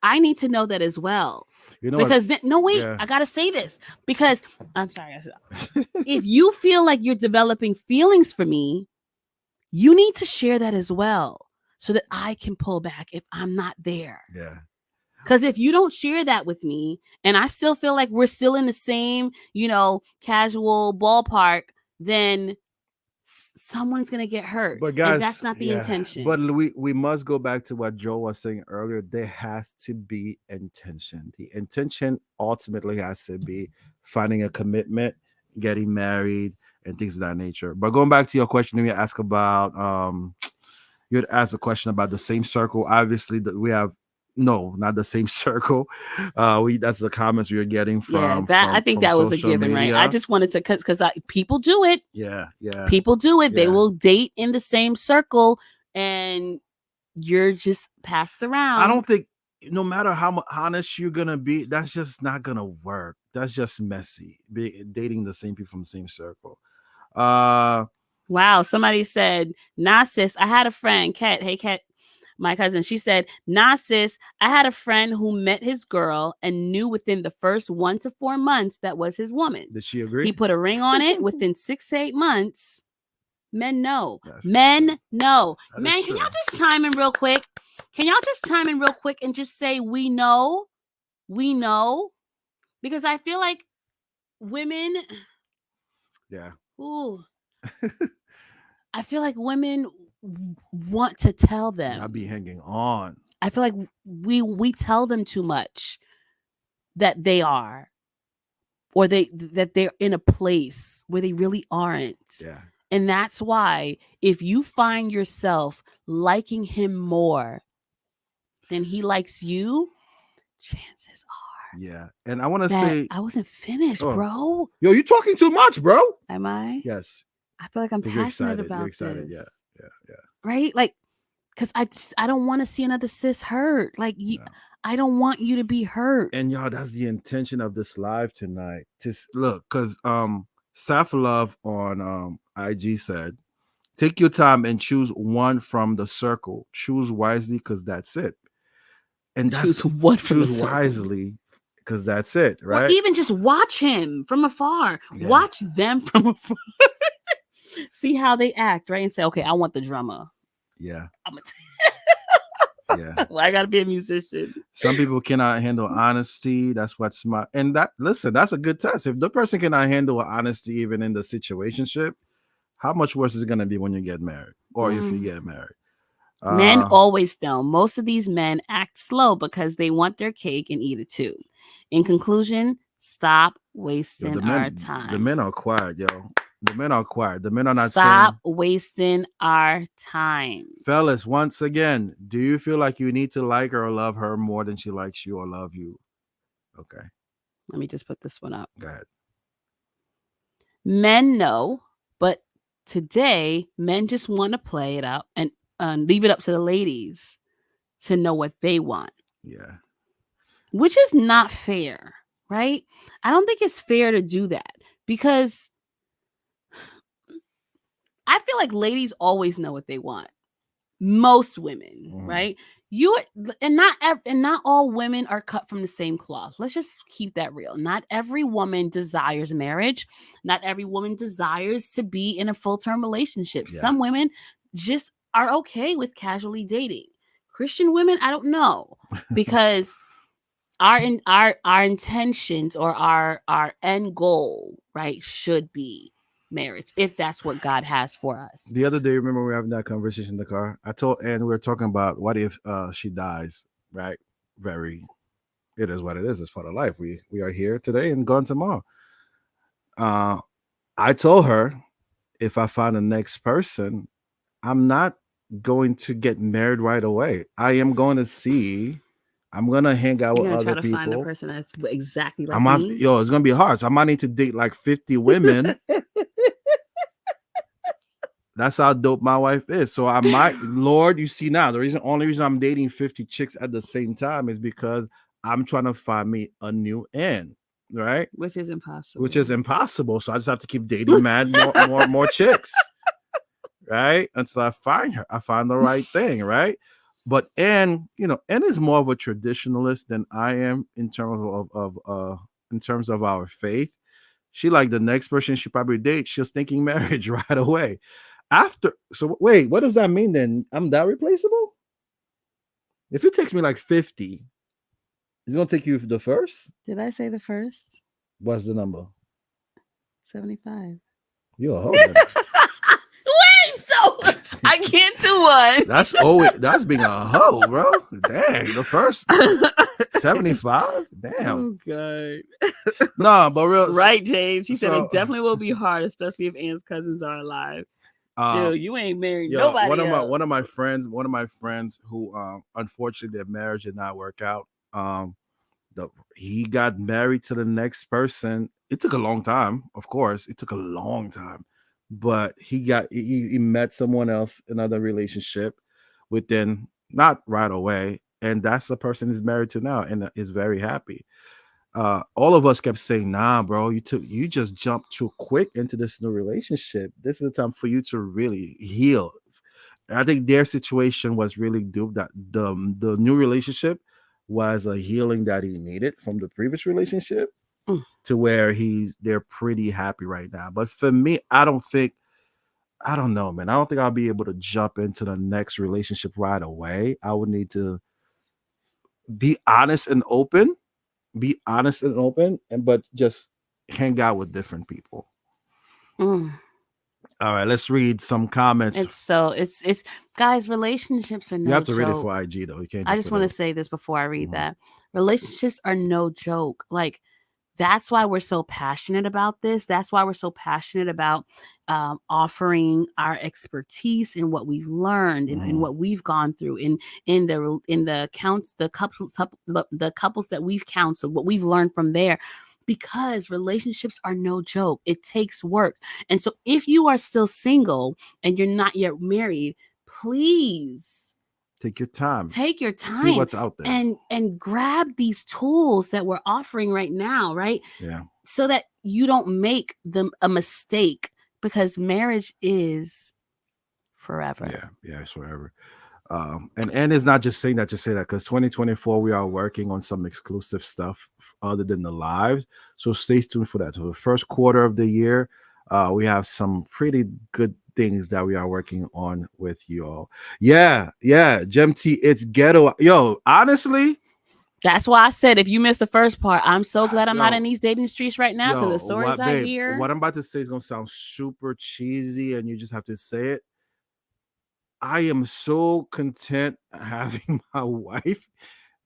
I need to know that as well. You know Because then, no, wait, Yeah. I gotta say this because I'm sorry. If you feel like you're developing feelings for me, you need to share that as well, so that I can pull back if I'm not there. Yeah. Because if you don't share that with me, and I still feel like we're still in the same, casual ballpark, then someone's gonna get hurt. But guys, and that's not the intention. But we must go back to what Joe was saying earlier. There has to be intention. The intention ultimately has to be finding a commitment, getting married, and things of that nature. But going back to your question, you ask about you had asked a question about the same circle. Obviously, we have not the same circle. That's the comments we are getting from. I think that was a given, media. right? I just wanted to because people do it. Yeah. People do it. Yeah. They will date in the same circle, and you're just passed around. I don't think, no matter how honest you're gonna be, that's just not gonna work. That's just messy. Dating the same people from the same circle. Wow, somebody said, "Nah, sis, I had a friend, Kat. Hey, Kat, my cousin." She said, "Nah, sis, I had a friend who met his girl and knew within the first 1 to 4 months that was his woman. Did she agree? He put a ring on it within 6 to 8 months." Men know. That's Men know. That is Man, can true. y'all just chime in real quick? Can y'all just chime in real quick and just say, "We know"? We know. Because I feel like women. Yeah. Ooh. I feel like women want to tell them. I'll be hanging on. I feel like we tell them too much that they are, or that they're in a place where they really aren't. Yeah. And that's why if you find yourself liking him more than he likes you, chances are. Yeah. And I want to that say, I wasn't finished, Oh. bro. yo, you talking too much, bro. Am I? Yes. I feel like I'm 'Cause you're passionate excited. about You're excited. this. Yeah. Right? Like, because I don't want to see another sis hurt. Like, No. I don't want you to be hurt. And y'all, that's the intention of this live tonight. To look, because Saf Love on IG said, "Take your time and choose one from the circle. Choose wisely, because that's it." And that's Choose one from the choose circle. wisely, because that's it, right? Or even just watch him from afar. Yeah. Watch them from afar. See how they act, right? And say, "Okay, I want the drummer. Yeah. I'm gonna Yeah. well, I gotta be a musician." Some people cannot handle honesty. That's what's smart. And that's a good test. If the person cannot handle honesty, even in the situationship, how much worse is it gonna be when you get married, or if you get married? Men always know. Most of these men act slow because they want their cake and eat it too. In conclusion, stop wasting our time. The men are quiet, yo. The men are quiet. The men are not Stop saying. wasting our time. Fellas, once again, do you feel like you need to like her or love her more than she likes you or love you? Okay, Let me just put this one up. go ahead. Men know, but today men just want to play it up and leave it up to the ladies to know what they want, Yeah. which is not fair, right? I don't think it's fair to do that because I feel like ladies always know what they want. Most women, right? Not all women are cut from the same cloth. Let's just keep that real. Not every woman desires marriage. Not every woman desires to be in a full-term relationship. Yeah. Some women just are okay with casually dating. Christian women, I don't know, because our intentions or our end goal, right, should be marriage, if that's what God has for us. The other day, remember we were having that conversation in the car? I told Ann, we were talking about what if she dies, right? It is what it is. It's part of life. We are here today and gone tomorrow. I told her, if I find the next person, I'm not going to get married right away. I'm going to hang out with You're gonna other try to people. find a person that's exactly like me. It's gonna be hard. So I might need to date like 50 women. That's how dope my wife is. So I might, Lord, you see now, only reason I'm dating 50 chicks at the same time is because I'm trying to find me a new end, right? Which is impossible. So I just have to keep dating more chicks, right? Until I find her, I find the right thing, right? But Anne, Anne is more of a traditionalist than I am in terms in terms of our faith. She like the next person she probably dates, she's thinking marriage right away. So wait, what does that mean then? I'm that replaceable? If it takes me like 50, it's gonna take you the first? Did I say the first? What's the number? 75. You're a hoe. Wait, so I can't do one. That's being a hoe, bro. Dang, the first 75? Damn. Oh God. Nah, but real Right, Jane. She said so- it definitely will be hard, especially if Anne's cousins are alive. Jill, you ain't married Yo, nobody one else. of my friends who unfortunately their marriage did not work out. He got married to the next person. It took a long time, of course. It took a long time. But he met someone else, another relationship within not right away. And that's the person he's married to now and is very happy. All of us kept saying, nah, bro, you just jumped too quick into this new relationship. This is the time for you to really heal. I think their situation was really due that the new relationship was a healing that he needed from the previous relationship to where they're pretty happy right now. But for me, I don't know, man. I don't think I'll be able to jump into the next relationship right away. I would need to be honest and open, but just hang out with different people. All right, let's read some comments. It's guys, relationships are no joke. You have to read it for IG though. You can't. I just want to say this before I read that. Relationships are no joke. Like, that's why we're so passionate about this. That's why we're so passionate about offering our expertise in what we've learned and what we've gone through in the couples that we've counseled, what we've learned from there. Because relationships are no joke. It takes work. And so if you are still single and you're not yet married, please take your time. See what's out there. And grab these tools that we're offering right now, right? Yeah. So that you don't make them a mistake, because marriage is forever. Yeah, it's forever. And it's not just saying that to say that, because 2024 we are working on some exclusive stuff other than the lives, so stay tuned for that. So the first quarter of the year, we have some pretty good things that we are working on with you all. Yeah, Gem T, it's ghetto. Yo, honestly, that's why I said if you missed the first part, I'm so glad I'm not in these dating streets right now, because the stories I hear. What I'm about to say is gonna sound super cheesy, and you just have to say it. I am so content having my wife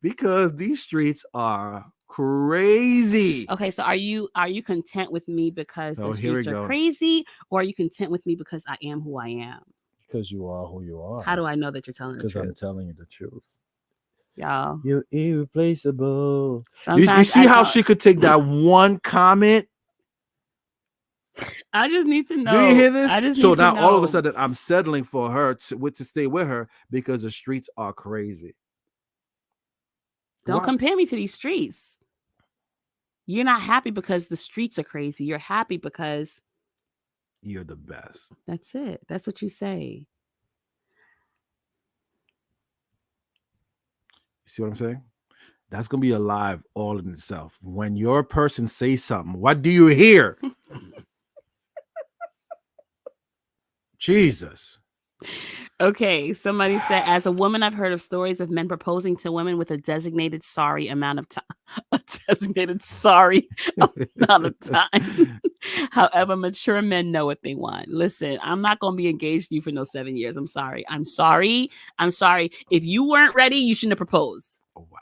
because these streets are crazy. Okay, so are you content with me because the streets are go. crazy, or are you content with me because I am who I am? Because you are who you are. How do I know that you're telling the truth? Because I'm telling you the truth. Y'all. You're irreplaceable. You see how she could take that one comment? I just need to know. Do you hear this? So now all of a sudden, sudden I'm settling for her to stay with her because the streets are crazy. don't compare me to these streets. You're not happy because the streets are crazy. You're happy because you're the best. That's it. That's what you say. You see what I'm saying? That's gonna be alive all in itself. When your person says something, what do you hear? Jesus. Okay, somebody said, as a woman, I've heard of stories of men proposing to women with a designated sorry amount of time. A designated sorry amount of time. However, mature men know what they want. Listen, I'm not going to be engaged to you for no 7 years. I'm sorry. If you weren't ready, you shouldn't have proposed. Oh, wow.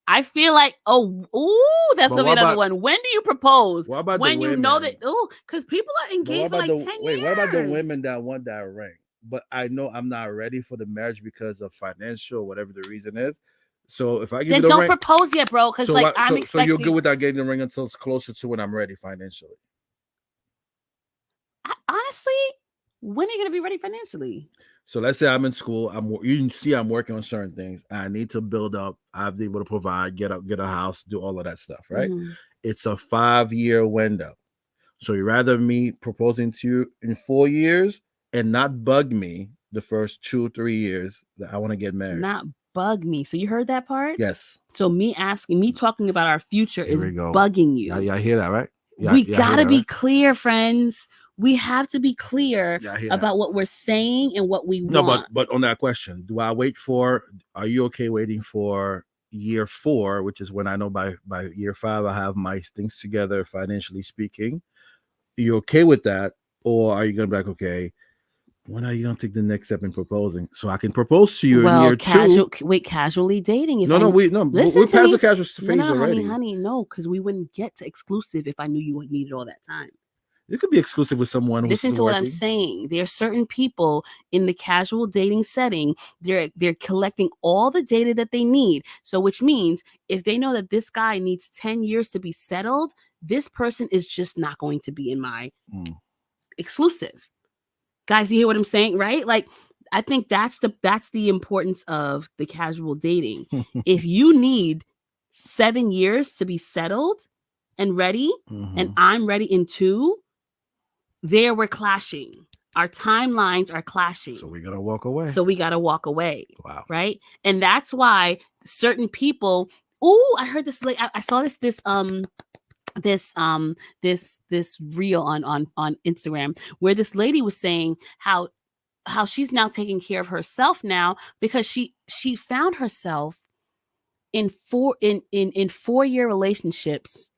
I feel like, that's going to be another one. When do you propose? What about when the you women? know that, because people are engaged for like 10 years. Wait, what about the women that want that ring? But I know I'm not ready for the marriage because of financial, whatever the reason is. So if I give you the ring, ring, don't propose yet, bro. Because I'm expecting. So you're good without getting the ring until it's closer to when I'm ready financially. Honestly, when are you gonna be ready financially? So let's say I'm in school. You can see I'm working on certain things. I need to build up. I have to be able to provide, get a house, do all of that stuff, right? Mm-hmm. It's a 5-year window. So you rather me proposing to you in 4 years and not bug me the first 2-3 years that I want to get married. Not bug me. So you heard that part? Yes. So me talking about our future Here is we go. bugging you. Y'all hear that, right? We gotta be clear, friends. We have to be clear about what we're saying and what we No, want. but on that question, are you okay waiting for year 4, which is when I know by year 5 I have my things together, financially speaking? Are you okay with that? Or are you gonna be like, okay, when are you gonna take the next step in proposing so I can propose to you in year 2? Casually dating. We're past the casual phase already. honey, no, because we wouldn't get to exclusive if I knew you needed all that time. You could be exclusive with someone who's Listen to working. what I'm saying. There are certain people in the casual dating setting, they're collecting all the data that they need. So which means if they know that this guy needs 10 years to be settled, this person is just not going to be in my exclusive. Guys, you hear what I'm saying, right? Like, I think that's the importance of the casual dating. If you need 7 years to be settled and ready, and I'm ready in 2, there we're clashing. Our timelines are clashing. So we gotta walk away. So we gotta walk away. Wow. Right? And that's why certain people. Oh, I heard this. Like, I saw this reel on Instagram where this lady was saying how she's now taking care of herself now because she found herself in 4-year relationships.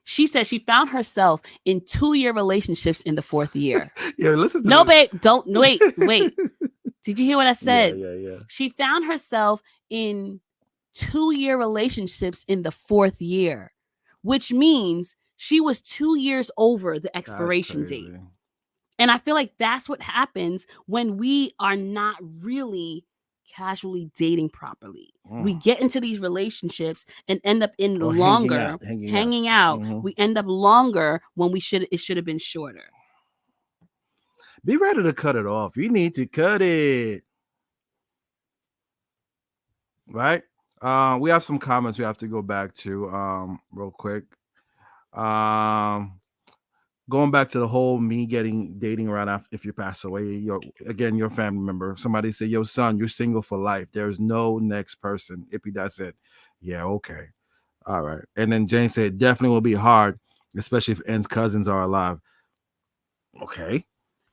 She said she found herself in 2-year relationships in the 4th year. Yeah, listen to no, this. babe, don't wait. Did you hear what I said? Yeah. She found herself in 2-year relationships in the 4th year, which means she was 2 years over the expiration date. And I feel like that's what happens when we are not really casually dating properly. We get into these relationships and end up in longer hanging out. We end up longer when it should have been shorter. Be ready to cut it off. You need to cut it. Right? We have some comments we have to go back to real quick. Going back to the whole me dating around after if you pass away, your family member. Somebody say, "Yo, son, you're single for life. There's no next person." Ippy, that's it. Yeah, okay, all right. And then Jane said, "Definitely will be hard, especially if N's cousins are alive." Okay,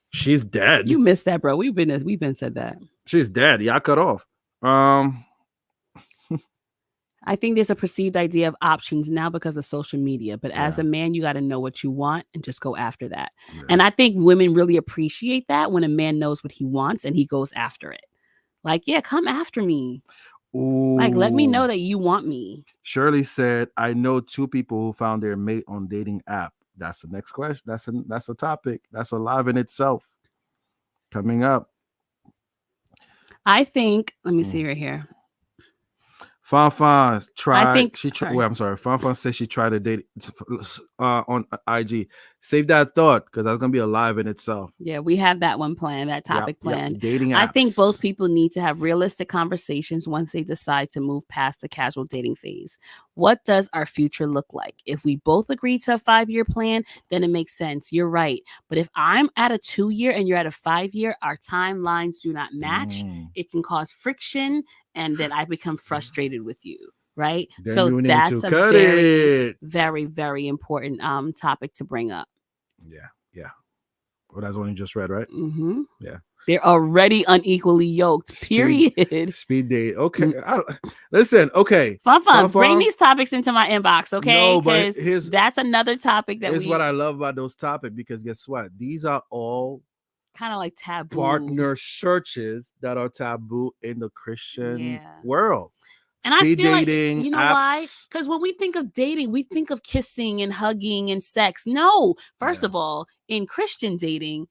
she's dead. You missed that, bro. We've been said that. She's dead. Yeah, I cut off. I think there's a perceived idea of options now because of social media. But as a man, you got to know what you want and just go after that. Yeah. And I think women really appreciate that when a man knows what he wants and he goes after it. Like, yeah, come after me. Ooh. Like, let me know that you want me. Shirley said, "I know 2 people who found their mate on dating app." That's the next question. That's a topic. That's alive in itself. Coming up. I think, let me see right here. Fanfan tried. I think she tried. Well, I'm sorry. Fanfan said she tried to date on IG. Save that thought because that's gonna be alive in itself. Yeah, we have that one planned. That topic planned. Dating apps. I think both people need to have realistic conversations once they decide to move past the casual dating phase. What does our future look like? If we both agree to a 5-year plan, then it makes sense. You're right. But if I'm at a 2-year and you're at a 5-year, our timelines do not match. It can cause friction, and then I become frustrated with you. Right. Then so that's a very, very, very important topic to bring up. Yeah. Well, that's one you just read, right? Mm-hmm. Yeah. They're already unequally yoked. Period. Speed date. Okay. Listen. Okay. Fun. Bring these topics into my inbox. Okay. No, but that's another topic that here's what I love about those topics, because guess what? These are all kind of like taboo partner searches that are taboo in the Christian world. And Speed I feel dating, like, you know apps. why? Because when we think of dating, we think of kissing and hugging and sex. No, first of all, in Christian dating,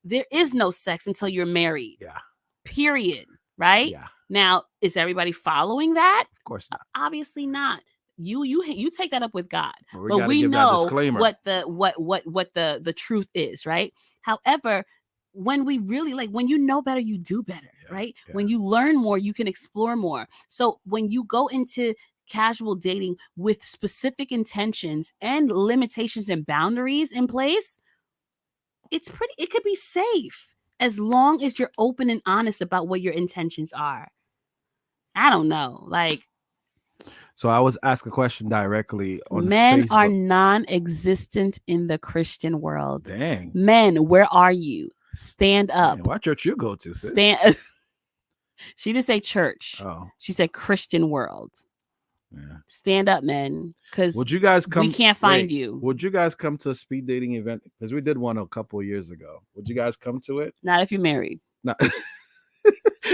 there is no sex until you're married. Yeah. Period. Right? Yeah. Now, is everybody following that? Of course not. Obviously not. You take that up with God. Well, but we know what the truth is, right? However, when we really when you know better, you do better, right? Yeah. When you learn more, you can explore more. So when you go into casual dating with specific intentions and limitations and boundaries in place, it could be safe. as long as you're open and honest about what your intentions are. I don't know. Like, So I was asked a question directly on men Facebook. are non-existent in the Christian world. Dang. Men, where are you? Stand up. Man, what church you go to, sis? Stand. She didn't say church. Oh, She said Christian world. yeah. Stand up, men. Because Would you guys come? we can't find wait, you. Would you guys come to a speed dating event? Because we did one a couple of years ago. Would you guys come to it? Not if you're married. No.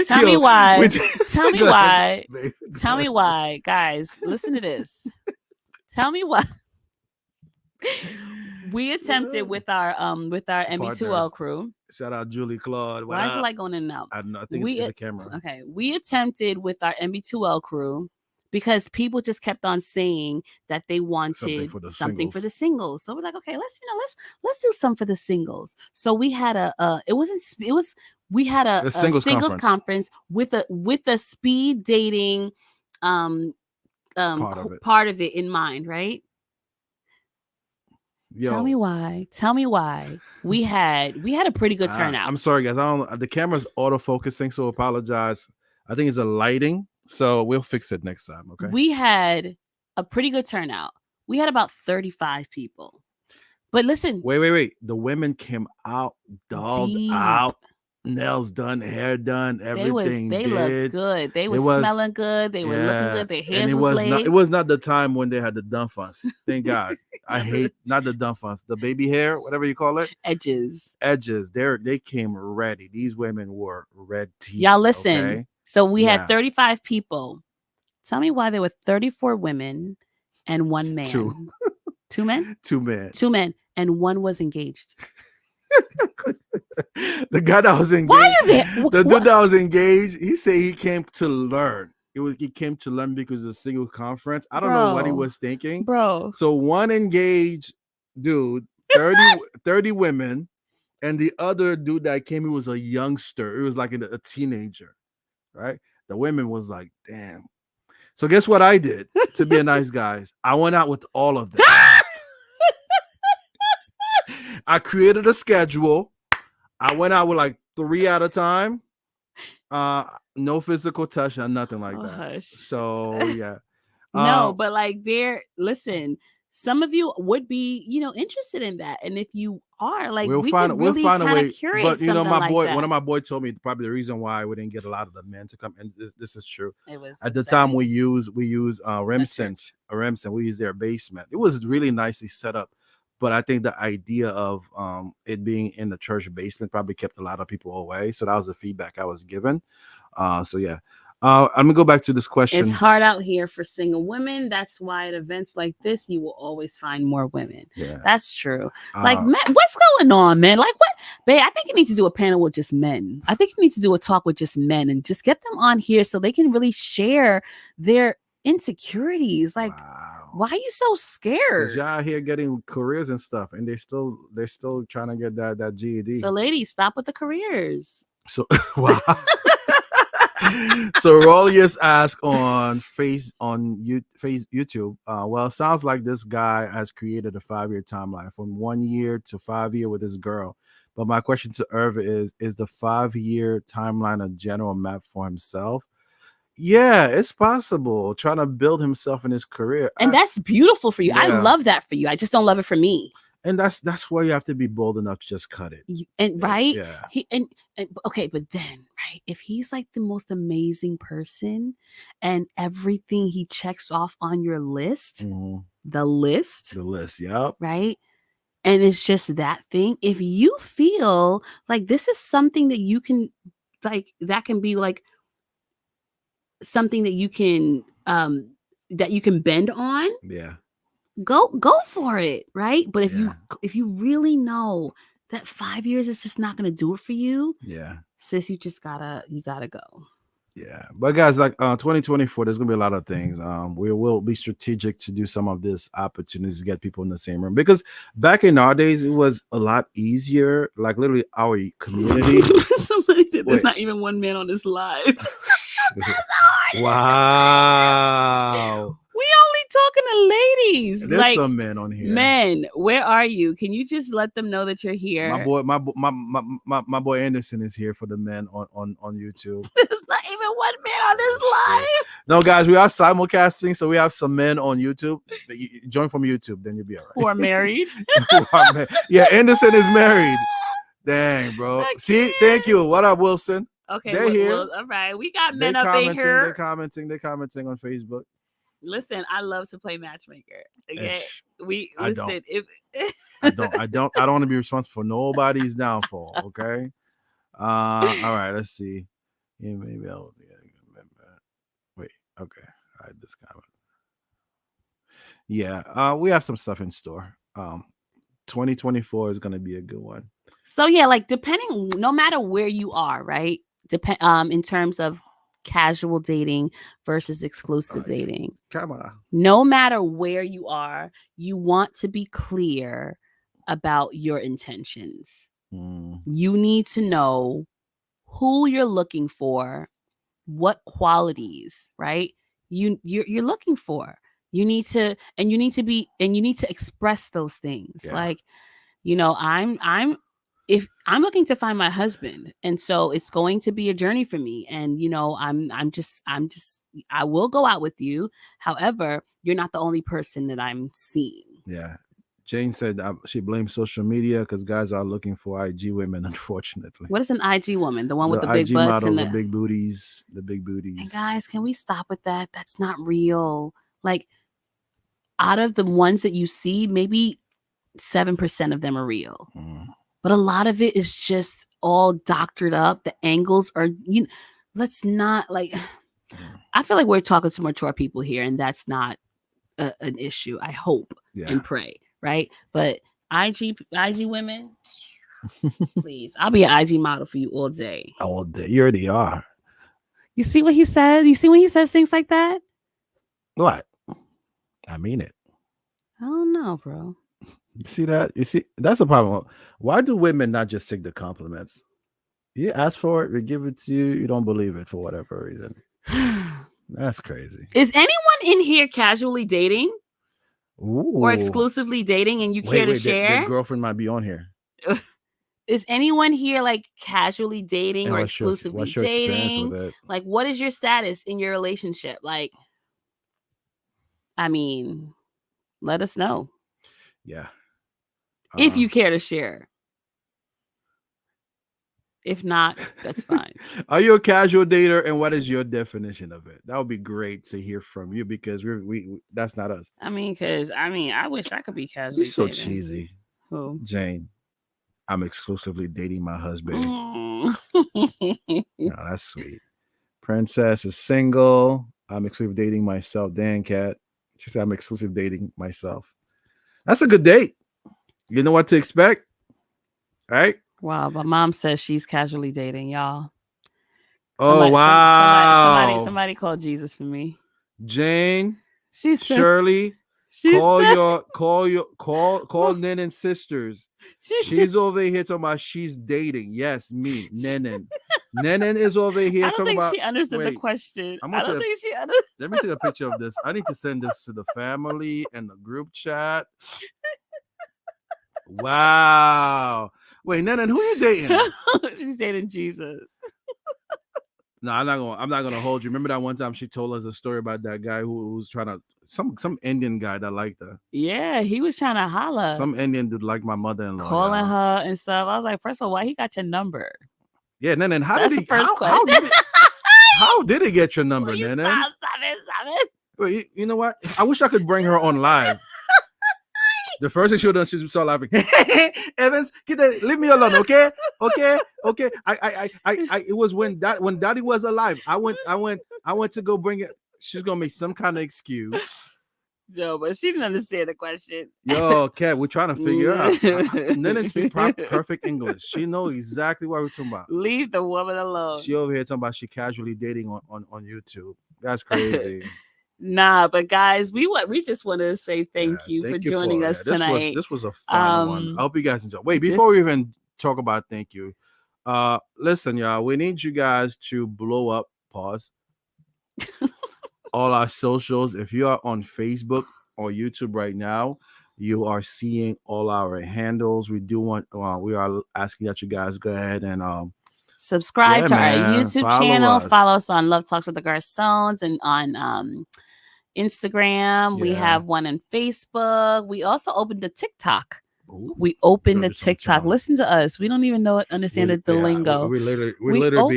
Tell me Yo, why. we did- Tell me Go why. ahead, babe. Tell me why. Guys, listen to this. Tell me why. We attempted with our MB2L Partners. crew. Shout out Julie Claude. What Why is it up? like going in and out? I don't know. I think we it's a camera. Okay, we attempted with our MB2L crew because people just kept on saying that they wanted something for the singles. So we're like, okay, let's do some for the singles. So we had we had a singles conference with a speed dating part of it in mind, right? Yo, Tell me why we had a pretty good turnout. I'm sorry, guys. I don't. The camera's autofocusing, so apologize. I think it's the lighting, so we'll fix it next time. Okay. We had a pretty good turnout. We had about 35 people. But listen, Wait. The women came out, dolled Deep. out, nails done, hair done, everything. they did. looked good. They were smelling good. They were looking good. Their hands and was laid. it was not the time when they had the dump us. Thank God. I hate not the dump us, the baby hair, whatever you call it. Edges. They came ready. These women were ready. Y'all listen. Okay? So we Yeah. had 35 people. Tell me why there were 34 women and one man. Two. Two men? 2 men. 2 men. And one was engaged. The guy that was engaged. Why are there? The dude that was engaged, he said he came to learn. He came to learn because it's a single conference. I don't know what he Bro. was thinking. Bro. So one engaged dude, 30 women, and the other dude that came, he was a youngster. It was like a teenager, right? The women was like, damn. So guess what I did to be a nice guy? I went out with all of them. I created a schedule. I went out with like 3 at a time. No physical touch and nothing like that. Hush. So yeah. No, but like listen, some of you would be, interested in that. And if you are, like, we'll find a way. Curate but something like that. one of my boys told me probably the reason why we didn't get a lot of the men to come, and this is true. It was At the time we use Remsen. We use their basement. It was really nicely set up. But I think the idea of it being in the church basement probably kept a lot of people away. So that was the feedback I was given. So yeah. I'm gonna go back to this question. It's hard out here for single women. That's why at events like this, you will always find more women. Yeah. That's true. Like, man, what's going on, man? Like, what? Babe, I think you need to do a panel with just men. I think you need to do a talk with just men and just get them on here so they can really share their insecurities. Like, why are you so scared? Because y'all out here getting careers and stuff, and they're still trying to get that GED. So, ladies, stop with the careers. So wow. So Rollius asked on YouTube, well, it sounds like this guy has created a 5-year timeline from 1 year to 5 year with this girl. But my question to Irva is the 5-year timeline a general map for himself? Yeah, it's possible. Trying to build himself in his career. And that's beautiful for you. Yeah. I love that for you. I just don't love it for me. And that's why you have to be bold enough to just cut it. And right? Yeah. And okay, but then, right, if he's like the most amazing person and everything he checks off on your list, the list, yep. Right? And it's just that thing. If you feel like this is something that you can, like, that can be like something that you can bend on. Yeah. Go for it, right? But if you really know that 5 years is just not gonna do it for you, yeah, sis, you gotta go. Yeah, but guys, like 2024, there's gonna be a lot of things. We will be strategic to do some of this opportunities to get people in the same room, because back in our days it was a lot easier. Like literally our community. Somebody said there's not even one man on this live. Wow. We only talking to please, There's like some men on here. men, where are you? Can you just let them know that you're here? My boy Anderson is here for the men on YouTube. There's not even one man on this live. No, guys, we are simulcasting, so we have some men on YouTube. Join from YouTube, then you'll be all right. Who are married? Yeah, Anderson is married. Dang, bro. See, thank you. What up, Wilson? Okay, They're here. Well, all right. We got men up in here. They're commenting on Facebook. Listen, I love to play matchmaker. Okay, I don't want to be responsible for nobody's downfall. Okay. All right. Let's see. Yeah, maybe I'll wait. Okay. All right. This comment. Yeah. We have some stuff in store. 2024 is gonna be a good one. So yeah, like depending, no matter where you are, right? In terms of casual dating versus exclusive dating. Come on. No matter where you are, you want to be clear about your intentions. You need to know who you're looking for, what qualities, right? You're looking for. You need to express those things. Yeah. Like, if I'm looking to find my husband, and so it's going to be a journey for me, and I will go out with you. However, you're not the only person that I'm seeing. Yeah. Jane said she blames social media because guys are looking for IG women, unfortunately. What is an IG woman? The one with the big IG butts models, and the big booties, And guys, can we stop with that? That's not real. Like, out of the ones that you see, maybe 7% of them are real. But a lot of it is just all doctored up. The angles are, let's not I feel like we're talking to mature people here, and that's not an issue. I hope and pray, right? But IG women, please, I'll be an IG model for you all day. All day. You already are. You see what he said? You see when he says things like that? What? I mean it. I don't know, bro. You see that? You see, that's a problem. Why do women not just take the compliments? You ask for it, we give it to you. You don't believe it for whatever reason. That's crazy. Is anyone in here casually dating? Ooh. Or exclusively dating, and you care to share? Your girlfriend might be on here. Is anyone here like casually dating or exclusively dating? Like, what is your status in your relationship? Like, I mean, let us know. Yeah. If you care to share. If not, that's fine. Are you a casual dater, and what is your definition of it? That would be great to hear from you, because we that's not us. I wish I could be casually. You're so dating. cheesy. Who? Jane. I'm exclusively dating my husband. No, that's sweet. Princess is single. I'm exclusively dating myself. Dan Cat. She said I'm exclusive dating myself. That's a good date. You know what to expect, right? Wow, but mom says she's casually dating, y'all. Wow! Somebody called Jesus for me. Jane, she said, Shirley, she call said, Nenen's sisters. She's over here talking about she's dating. Yes, me, Nenen. Nenen is over here talking about. She understood the question. I don't think she understood. Let me take a picture of this. I need to send this to the family and the group chat. Wow. Wait, Nenen, who you dating? She's dating Jesus. No, I'm not gonna hold you. Remember that one time she told us a story about that guy who was trying to some Indian guy that liked her. Yeah, he was trying to holla. Some Indian dude like my mother-in-law. Calling her and stuff. I was like, first of all, why he got your number? Yeah, Nenen, how That's did the first question. How did he get your number, Nenen? Stop it. Wait, you know what? I wish I could bring her on live. The first thing she would have done, she started laughing. Evans, leave me alone, okay? Okay. It was when Daddy was alive. I went to go bring it. She's gonna make some kind of excuse. Joe, but she didn't understand the question. Yo, Kat, we're trying to figure out. Nenen speak perfect English. She knows exactly what we're talking about. Leave the woman alone. She over here talking about she casually dating on YouTube. That's crazy. Nah, but guys, we just want to say thank you for joining us tonight. This was a fun one. I hope you guys enjoy. Wait, before we even talk about thank you, listen, y'all, we need you guys to blow up, pause, all our socials. If you are on Facebook, on YouTube right now, you are seeing all our handles. We do want we are asking that you guys go ahead and subscribe Yeah, to our man. YouTube Follow channel. us. Follow us on Love Talks with the Garcons and on Instagram. We Yeah. have one on Facebook. We also opened a TikTok. Ooh, We opened gonna a do some TikTok. challenge. Listen to us. We don't even know understand the lingo. We literally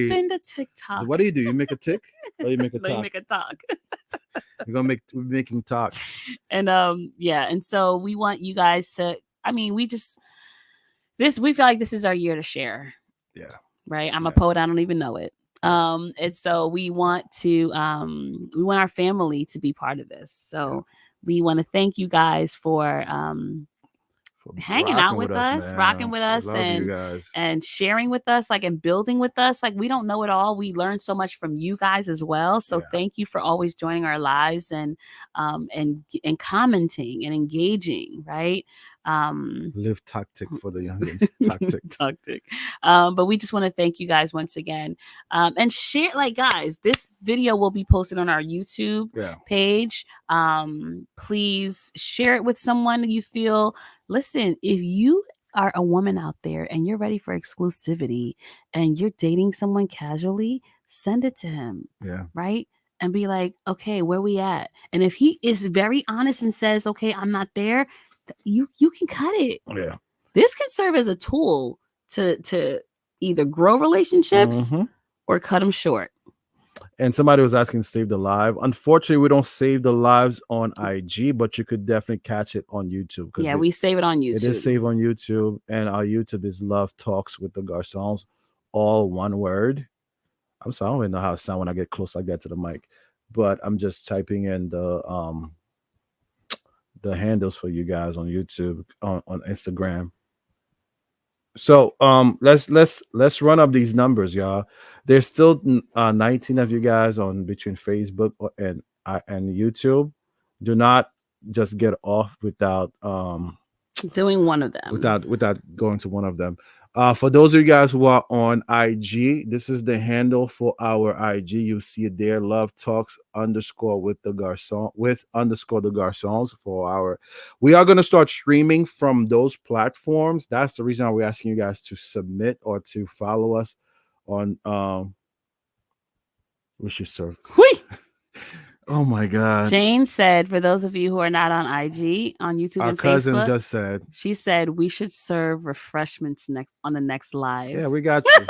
be. opened a TikTok. What do? You make a tick or you make a Let me talk? make a talk. We're making talks. And and so we want you guys to, I mean, we feel like this is our year to share. Yeah. Right. I'm Yeah. a poet. I don't even know it. And so we want our family to be part of this. So we want to thank you guys for hanging out with us, rocking with us, and sharing with us, like, and building with us. Like, we don't know it all. We learn so much from you guys as well. So thank you for always joining our lives and commenting and engaging, right? Live tactic for the youngins. Tactic. But we just want to thank you guys once again. And share, like, guys, this video will be posted on our YouTube page. Please share it with someone you feel. Listen, if you are a woman out there and you're ready for exclusivity and you're dating someone casually, send it to him. Yeah. Right? And be like, okay, where we at? And if he is very honest and says, okay, I'm not there, you can cut it. Yeah. This can serve as a tool to either grow relationships or cut them short. And somebody was asking to save the live. Unfortunately, we don't save the lives on IG, but you could definitely catch it on YouTube. Yeah, we save it on YouTube. It is saved on YouTube, and our YouTube is Love Talks with the Garcons, all one word. I'm sorry, I don't even know how it sounds when I get close like that to the mic, but I'm just typing in the handles for you guys on YouTube, on Instagram. So let's run up these numbers, y'all. There's still 19 of you guys on between Facebook and YouTube. Do not just get off without doing one of them. Without going to one of them. For those of you guys who are on IG, this is the handle for our IG. You see it there, Love Talks _ with the Garcon with _ the Garcons for our. We are going to start streaming from those platforms. That's the reason why we're asking you guys to submit or to follow us on. We should serve. Oh my God. Jane said, for those of you who are not on IG, on YouTube our and cousin Facebook, just said, she said we should serve refreshments on the next live. Yeah, we got you.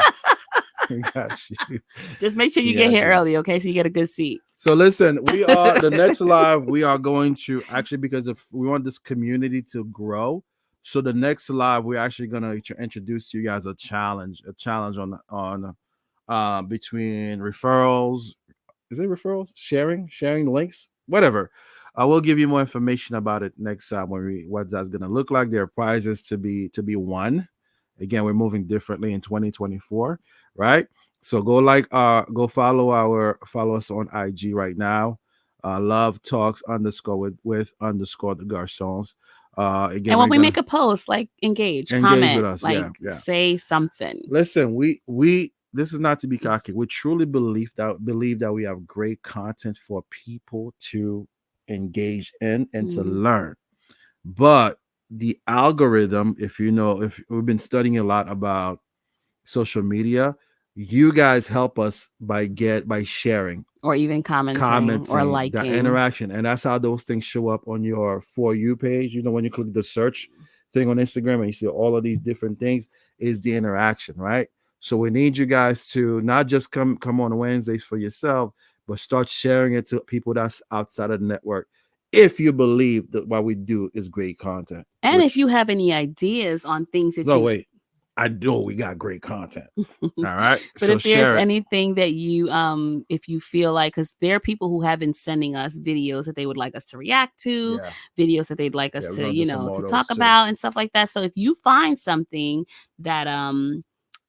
We got you. Just make sure you get here early, okay? So you get a good seat. So listen, we are the next live. We are going to actually, because if we want this community to grow, so the next live we're actually going to introduce to you guys a challenge on between referrals. Is it referrals? Sharing links, whatever. I will give you more information about it next time what that's gonna look like. There are prizes to be won. Again, we're moving differently in 2024, right? So go follow us on IG right now. Love Talks _ with _ the Garcons. Again, and when we make a post, like engage comment with us, like say something. Listen, we this is not to be cocky. We truly believe that we have great content for people to engage in and to learn. But the algorithm, if we've been studying a lot about social media, you guys help us by sharing or even commenting or liking, the interaction, and that's how those things show up on your For You page. When you click the search thing on Instagram and you see all of these different things, is the interaction, right? So we need you guys to not just come on Wednesdays for yourself, but start sharing it to people that's outside of the network. If you believe that what we do is great content. And if you have any ideas on things that I know we got great content. All right. But so if there's anything that you if you feel like, because there are people who have been sending us videos that they would like us to react to, videos that they'd like us to, to talk about and stuff like that. So if you find something that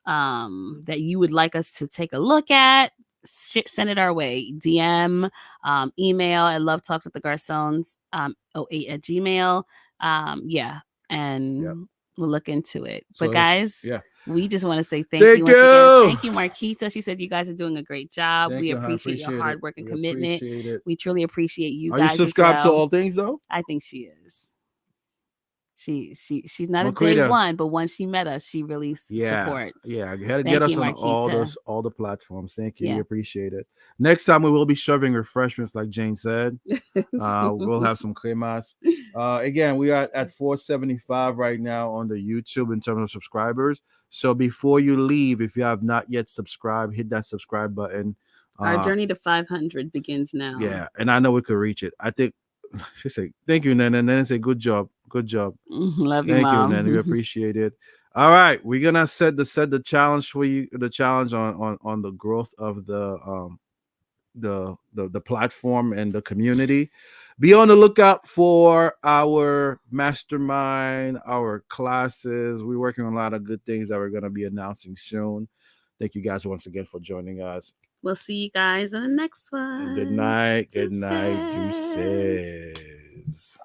that you would like us to take a look at, send it our way. DM, email at lovetalkswiththegarcons 08 @gmail. And we'll look into it. But guys, We just want to say thank Thank you once again. you. Thank you, Marquita. She said you guys are doing a great job. Thank We you, hon. appreciate your Appreciate hard it. work and We commitment. appreciate it. We truly appreciate you Are guys. you subscribed as to well. all things though? I think she is. She's not a Marquita. day one, but once she met us, she really Yeah, supports. yeah. Thank Get us you, on Marquita. all the platforms. Thank you. We Yeah. appreciate it. Next time we will be serving refreshments, like Jane said. We'll have some cremas. Again, we are at 475 right now on the YouTube in terms of subscribers. So before you leave, if you have not yet subscribed, hit that subscribe button. Our journey to 500 begins now. Yeah, and I know we could reach it. I think she said, "Thank you, Nan," and then say, "Good job, good job." Love you, Thank Mom. you, Nan. We appreciate it. All right, we're gonna set the challenge for you. The challenge on the growth of the platform and the community. Be on the lookout for our mastermind, our classes. We're working on a lot of good things that we're gonna be announcing soon. Thank you guys once again for joining us. We'll see you guys in the next one. And good night. Good Deuces. night. Deuces.